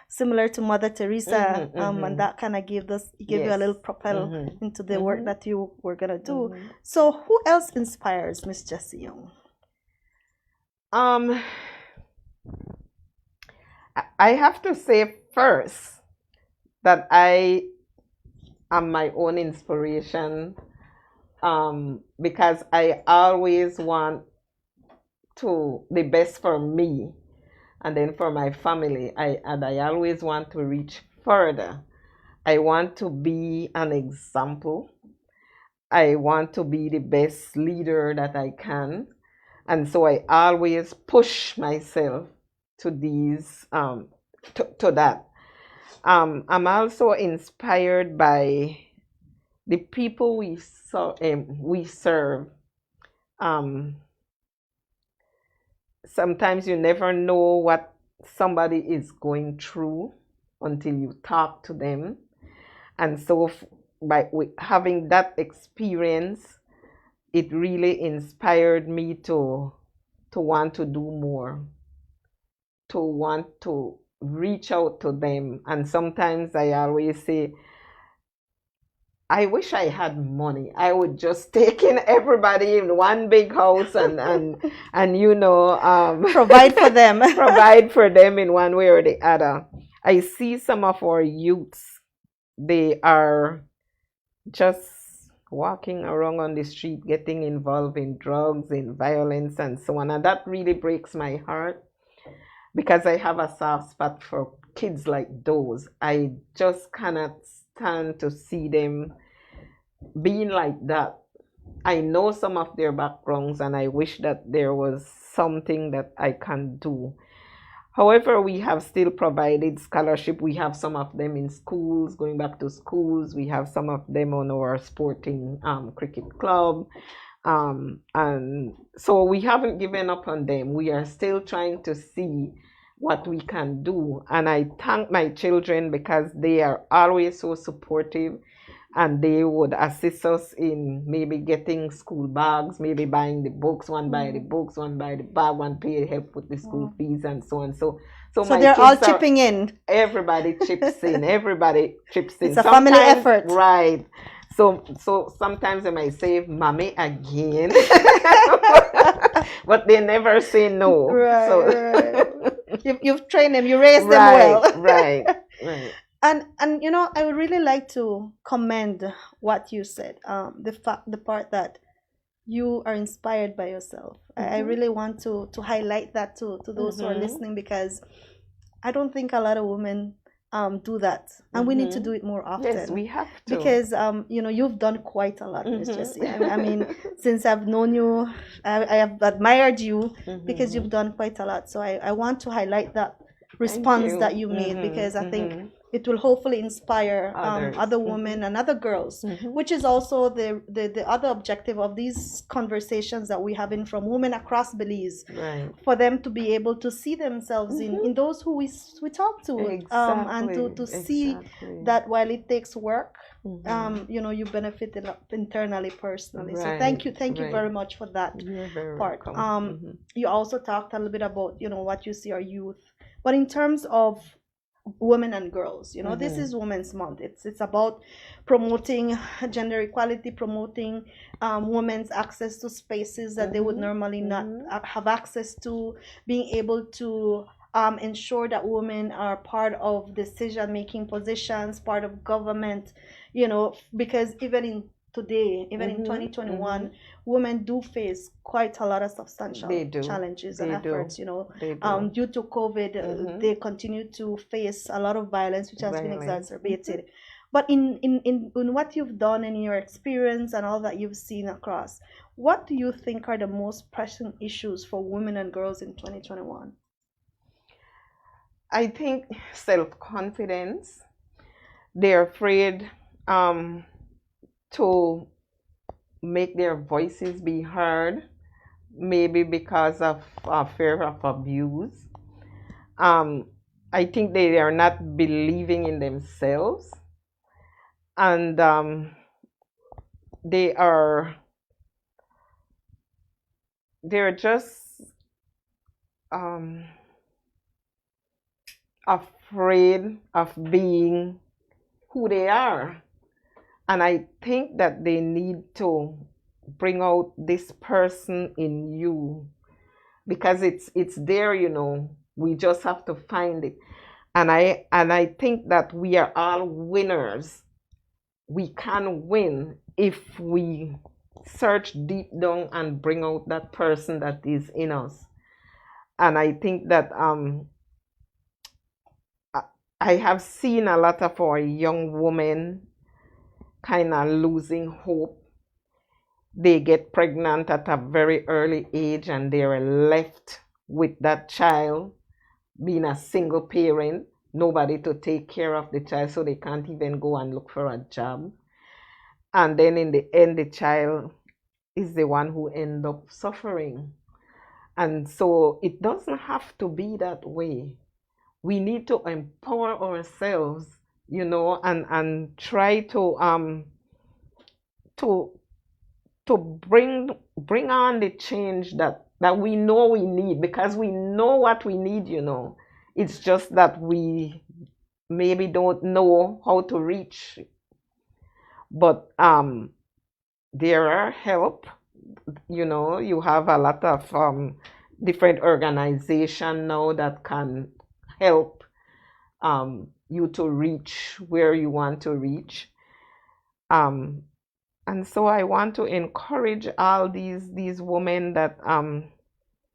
similar to Mother Teresa, and that kind of gave you a Yes. little propel into the work that you were gonna do. So who else inspires Miss Jessie Young? I have to say first that I am my own inspiration, because I always want the best for me and then for my family. I always want to reach further. I want to be an example. I want to be the best leader that I can. And so I always push myself to that. I'm also inspired by the people we serve. Sometimes you never know what somebody is going through until you talk to them. And so by having that experience, it really inspired me to want to do more, to want to reach out to them. And sometimes I always say, I wish I had money. I would just take in everybody in one big house and Provide for them. provide for them in one way or the other. I see some of our youths, they are just walking around on the street, getting involved in drugs, in violence, and so on. And that really breaks my heart, because I have a soft spot for kids like those. I just cannot stand to see them being like that. I know some of their backgrounds, and I wish that there was something that I can do. However, we have still provided scholarship. We have some of them in schools, going back to schools. We have some of them on our sporting cricket club. And so we haven't given up on them. We are still trying to see what we can do. And I thank my children, because they are always so supportive, and they would assist us in maybe getting school bags, maybe buying the books. One buy the books, one buy the bag, one pay help with the school fees, and so on. So my they're all kids chipping in. Everybody chips in. Everybody chips in. It's a family effort. Right. So sometimes I might say, "Mommy again," but they never say no. Right, So right. You've trained them, you raised them well. right. And I would really like to commend what you said. The part that you are inspired by yourself. I really want to highlight that to those who are listening, because I don't think a lot of women do that, and we need to do it more often. Yes, we have to. Because you've done quite a lot, Miss Jessie. I mean, since I've known you, I have admired you, because you've done quite a lot. So I want to highlight that response that you made, because I think it will hopefully inspire Others. other women and other girls, which is also the other objective of these conversations that we're having from women across Belize, Right. for them to be able to see themselves in those who we talk to, and to see Exactly. that while it takes work, Mhm. you benefit a lot internally, personally. So Right, thank you right. very much for that You're very part. welcome. You also talked a little bit about what you see our youth, but in terms of women and girls, this is Women's Month. It's about promoting gender equality, promoting women's access to spaces that they would normally not have access to, being able to ensure that women are part of decision-making positions, part of government, because even in 2021, women do face quite a lot of substantial They do. challenges and They do. efforts. They do. Due to COVID, they continue to face a lot of violence, which has been Violence. exacerbated. But in what you've done, in your experience and all that you've seen across, what do you think are the most pressing issues for women and girls in 2021? I think self-confidence. They're afraid to make their voices be heard, maybe because of fear of abuse. I think they are not believing in themselves, and they're just afraid of being who they are. And I think that they need to bring out this person in you, because it's there, we just have to find it. And I think that we are all winners. We can win if we search deep down and bring out that person that is in us. And I think that I have seen a lot of our young women kind of losing hope. They get pregnant at a very early age and they're left with that child, being a single parent, nobody to take care of the child, so they can't even go and look for a job. And then in the end, the child is the one who ends up suffering. And so it doesn't have to be that way. We need to empower ourselves, and try to bring on the change that we know we need, because we know what we need. It's just that we maybe don't know how to reach. But there are help. You have a lot of different organizations now that can help you to reach where you want to reach. And so I want to encourage all these women that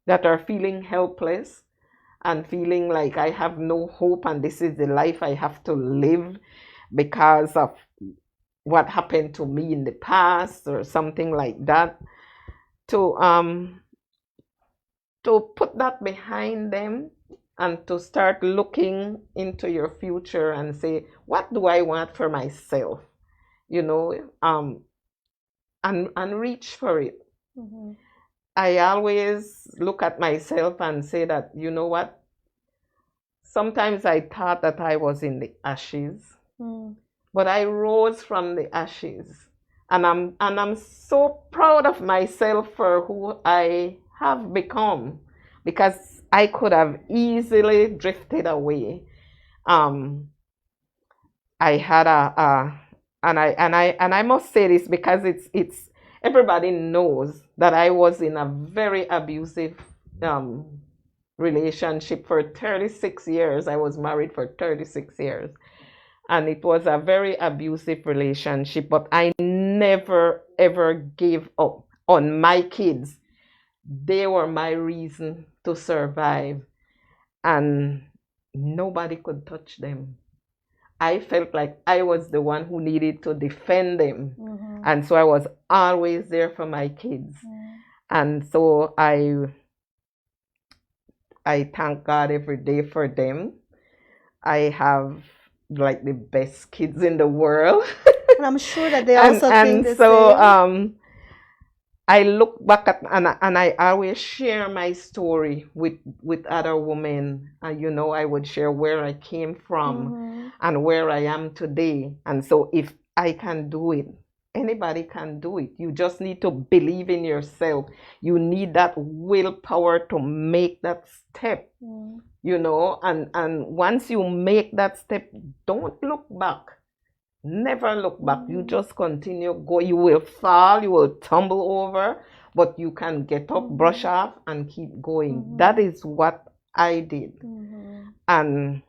are feeling helpless and feeling like I have no hope and this is the life I have to live because of what happened to me in the past or something like that, to put that behind them and to start looking into your future and say, what do I want for myself? And reach for it. I always look at myself and say that, you know what? Sometimes I thought that I was in the ashes, but I rose from the ashes, and I'm so proud of myself for who I have become, because I could have easily drifted away. I had and I must say this because it's everybody knows that I was in a very abusive relationship for 36 years. I was married for 36 years. And it was a very abusive relationship, but I never ever gave up on my kids. They were my reason to survive, and nobody could touch them. I felt like I was the one who needed to defend them. And so I was always there for my kids. And so I thank God every day for them. I have like the best kids in the world. And I'm sure that they also think the so same. I look back at and I always share my story with other women. And you know, I would share where I came from and where I am today. And so if I can do it, anybody can do it. You just need to believe in yourself. You need that willpower to make that step. You know, and once you make that step, don't look back. Never look back. You just continue go. You will fall, you will tumble over, but you can get up, brush off, and keep going. That is what I did. And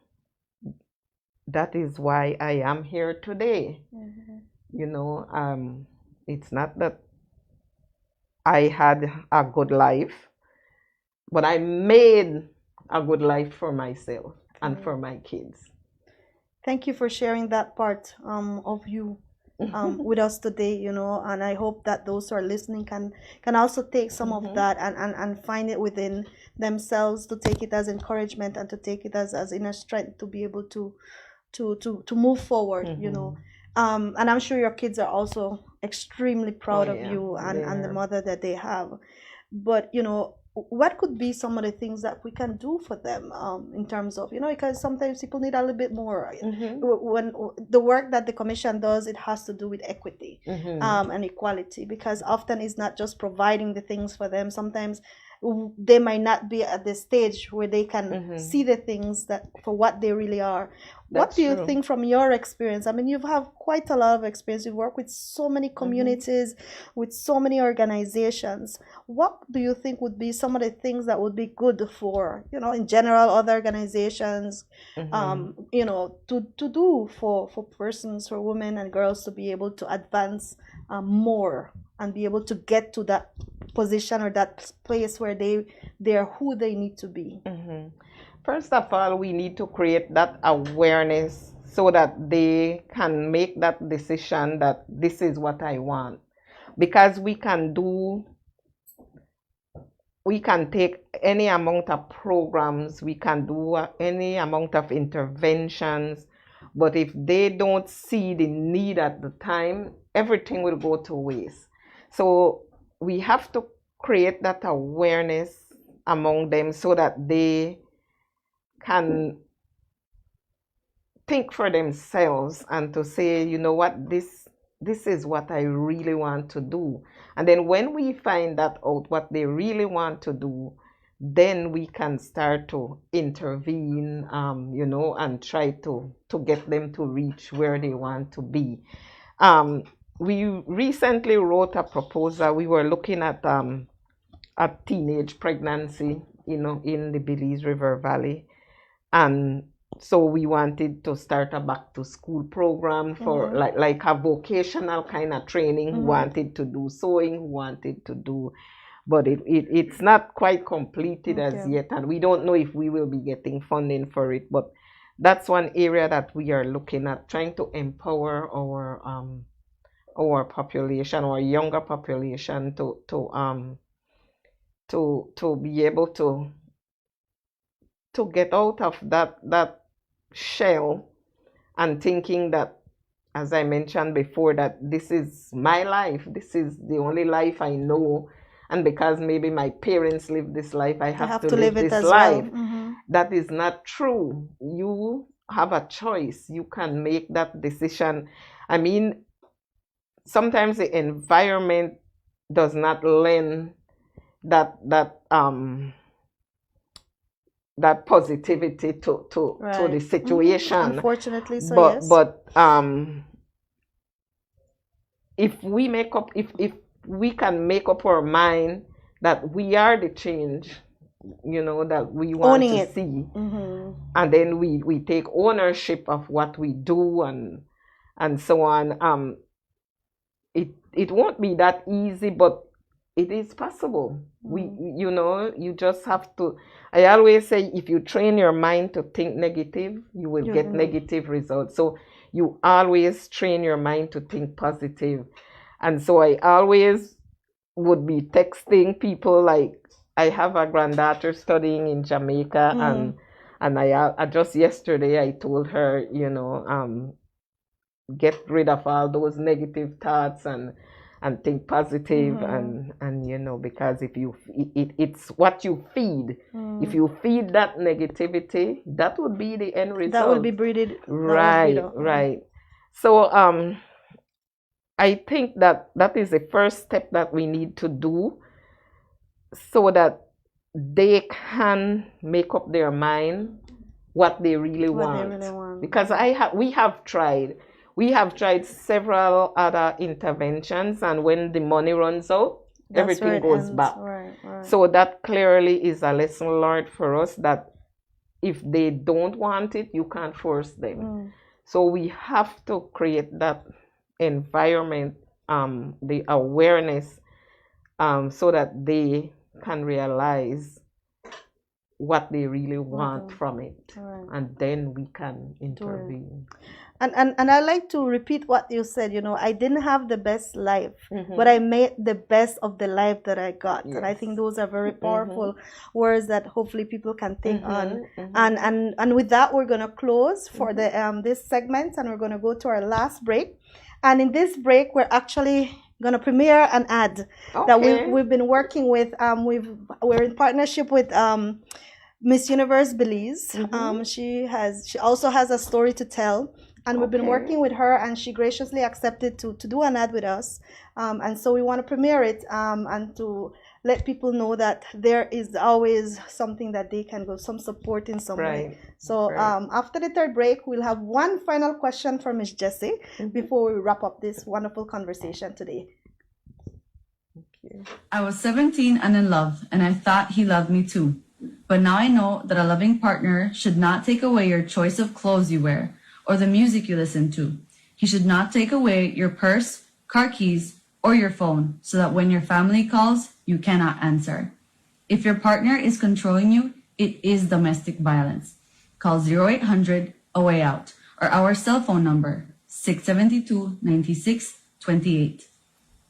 that is why I am here today. You know, it's not that I had a good life, but I made a good life for myself and for my kids. Thank you for sharing that part of you with us today, you know, and I hope that those who are listening can also take some of that and find it within themselves, to take it as encouragement and to take it as inner strength to be able to move forward, you know. And I'm sure your kids are also extremely proud of you and the mother that they have. But, you know, what could be some of the things that we can do for them in terms of, you know, because sometimes people need a little bit more. When the work that the commission does, it has to do with equity and equality, because often it's not just providing the things for them. Sometimes they might not be at the stage where they can see the things that for what they really are. What do you think from your experience? I mean, you have quite a lot of experience. You work with so many communities, with so many organizations. What do you think would be some of the things that would be good for, you know, in general, other organizations, you know, to do for persons, for women and girls to be able to advance more and be able to get to that position or that place where they're who they need to be? First of all, we need to create that awareness so that they can make that decision that this is what I want. Because we can take any amount of programs, we can do any amount of interventions, but if they don't see the need at the time, everything will go to waste. So we have to create that awareness among them so that they can think for themselves and to say, you know what, this is what I really want to do. And then when we find that out, what they really want to do, then we can start to intervene, you know, and try to get them to reach where they want to be. We recently wrote a proposal. We were looking at teenage pregnancy, you know, in the Belize River Valley. And so we wanted to start a back to school program for like a vocational kind of training. Who wanted to do sewing, who wanted to do, but it's not quite completed as yet, and we don't know if we will be getting funding for it. But that's one area that we are looking at, trying to empower our population, our younger population, to be able to get out of that shell and thinking that, as I mentioned before, that this is my life, this is the only life I know, and because maybe my parents live this life, I have to live this life. That is not true. You have a choice. You can make that decision. I mean, sometimes the environment does not lend that positivity to the situation. Unfortunately, so yes. But if we can make up our mind that we are the change, you know, that we want to see, and then we take ownership of what we do and so on. It won't be that easy, but it is possible. You know, you just have to. I always say, if you train your mind to think negative, you will get negative results. So you always train your mind to think positive. And so I always would be texting people, like, I have a granddaughter studying in Jamaica, And I just yesterday I told her, get rid of all those negative thoughts and think positive, and because if you it's what you feed. If you feed that negativity, that would be the end result. That will be breeded. Right. So I think that is the first step that we need to do, so that they can make up their mind what they really want. Because we have tried several other interventions, and when the money runs out, everything goes back. Right. So that clearly is a lesson learned for us, that if they don't want it, you can't force them. So we have to create that environment, the awareness, so that they can realize what they really want from it, and then we can intervene. And I like to repeat what you said. I didn't have the best life, but I made the best of the life that I got. And I think those are very powerful words that hopefully people can think on. And with that, we're gonna close for the this segment, and we're gonna go to our last break. And in this break, we're actually gonna premiere an ad that we've been working with. We're in partnership with Miss Universe Belize. She also has a story to tell, and we've been working with her, and she graciously accepted to do an ad with us. And so we want to premiere it, and to let people know that there is always something that they can go, some support in some way. So after the third break, we'll have one final question for Miss Jessie before we wrap up this wonderful conversation today. I was 17 and in love, and I thought he loved me too. But now I know that a loving partner should not take away your choice of clothes you wear or the music you listen to. He should not take away your purse, car keys, or your phone, so that when your family calls, you cannot answer. If your partner is controlling you, it is domestic violence. Call 0800 A Way Out, or our cell phone number, 672-9628.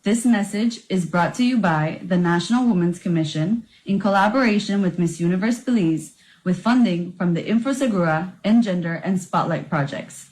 This message is brought to you by the National Women's Commission in collaboration with Miss Universe Belize, with funding from the InfoSegura, Engender, and Spotlight projects.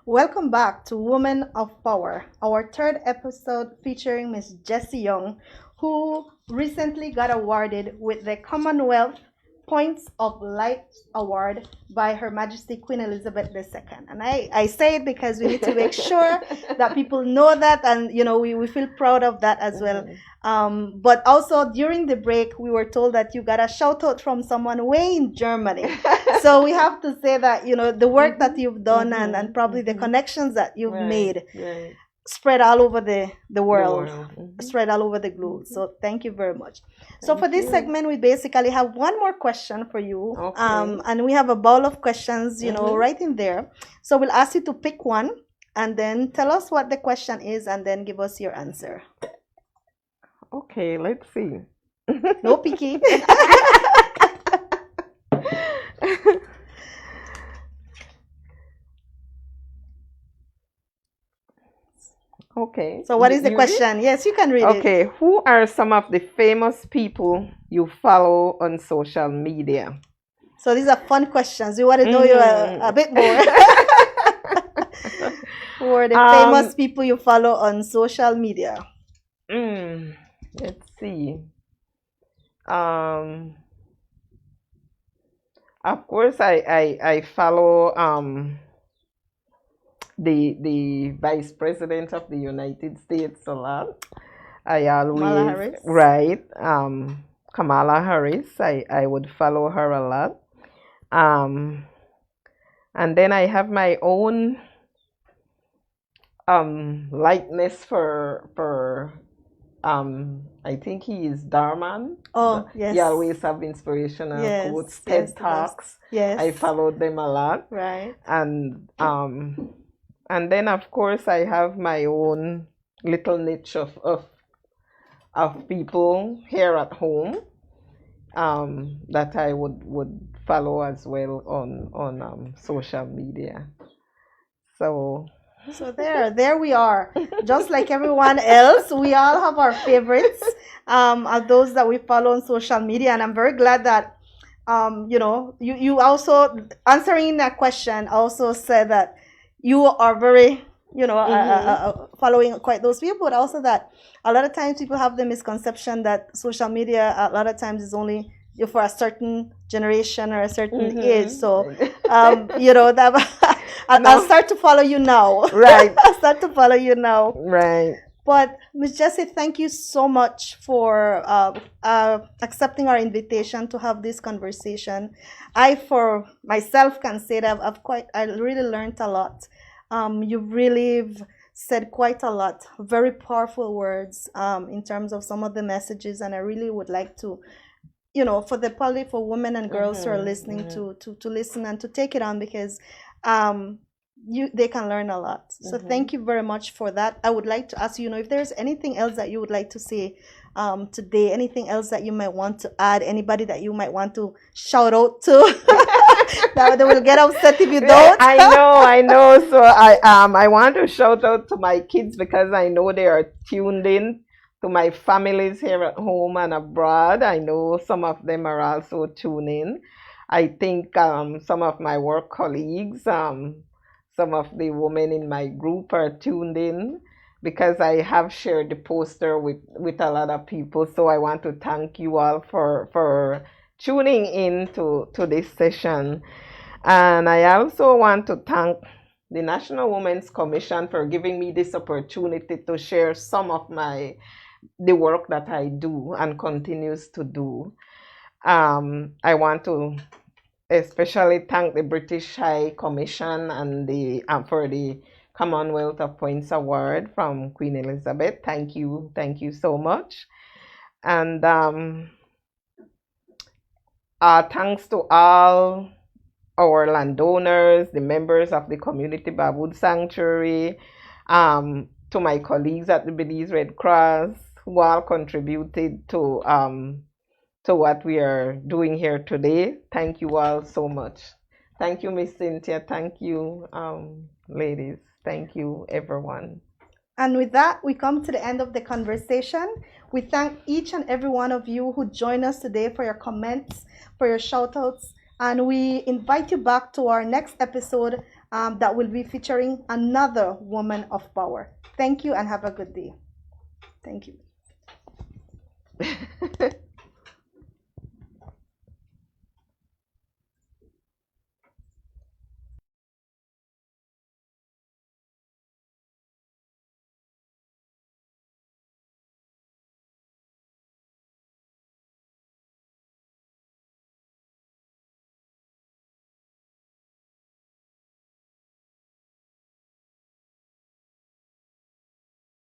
Welcome back to Women of Power, our third episode featuring Miss Jessie Young, who recently got awarded with the Commonwealth Points of Light Award by Her Majesty Queen Elizabeth II. And I say it because we need to make sure that people know that, and we feel proud of that as well. But also during the break, we were told that you got a shout out from someone way in Germany. So we have to say that the work that you've done, and probably the connections that you've made spread all over the world, spread all over the globe. So thank you very much. So for this segment, we basically have one more question for you. And we have a bowl of questions, right in there. So we'll ask you to pick one and then tell us what the question is, and then give us your answer. Okay, let's see. No picky. Okay. So what is the question? Yes, you can read it. Okay. Who are some of the famous people you follow on social media? So these are fun questions. We want to know you a bit more. Who are the famous people you follow on social media? Let's see. Of course, I follow the Vice President of the United States a lot. I always Kamala Harris. Right. Kamala Harris. I would follow her a lot. And then I have my own likeness for I think he is Darman. Oh, yes. He always have inspirational quotes, TED Talks. Yes. I followed them a lot. Right. And then of course I have my own little niche of people here at home that I would follow as well on social media. So there we are. Just like everyone else, we all have our favorites of those that we follow on social media, and I'm very glad that you also answering that question also said that you are very following quite those people, but also that a lot of times people have the misconception that social media a lot of times is only for a certain generation or a certain age. So that I'll start to follow you now. Right. I'll start to follow you now. Right. But Ms. Jessie, thank you so much for accepting our invitation to have this conversation. I, for myself, can say that I really learned a lot. You've really said quite a lot, very powerful words in terms of some of the messages, and I really would like to, for women and girls who are listening to listen and to take it on, because they can learn a lot. So thank you very much for that. I would like to ask you, if there's anything else that you would like to say today, anything else that you might want to add, anybody that you might want to shout out to, that they will get upset if you don't. I know. So I want to shout out to my kids because I know they are tuned in, to my families here at home and abroad. I know some of them are also tuned in. I think some of my work colleagues, some of the women in my group are tuned in because I have shared the poster with a lot of people. So I want to thank you all for tuning in to this session. And I also want to thank the National Women's Commission for giving me this opportunity to share some of the work that I do and continues to do. I want to especially thank the British High Commission and for the Commonwealth of Points Award from Queen Elizabeth. Thank you so much. And thanks to all our landowners, the members of the Community Baboon Sanctuary, to my colleagues at the Belize Red Cross, who all contributed to what we are doing here today. Thank you all so much. Thank you, Miss Cynthia. Thank you, ladies. Thank you, everyone. And with that, we come to the end of the conversation. We thank each and every one of you who joined us today for your comments, for your shout-outs, and we invite you back to our next episode that will be featuring another woman of power. Thank you and have a good day. Thank you.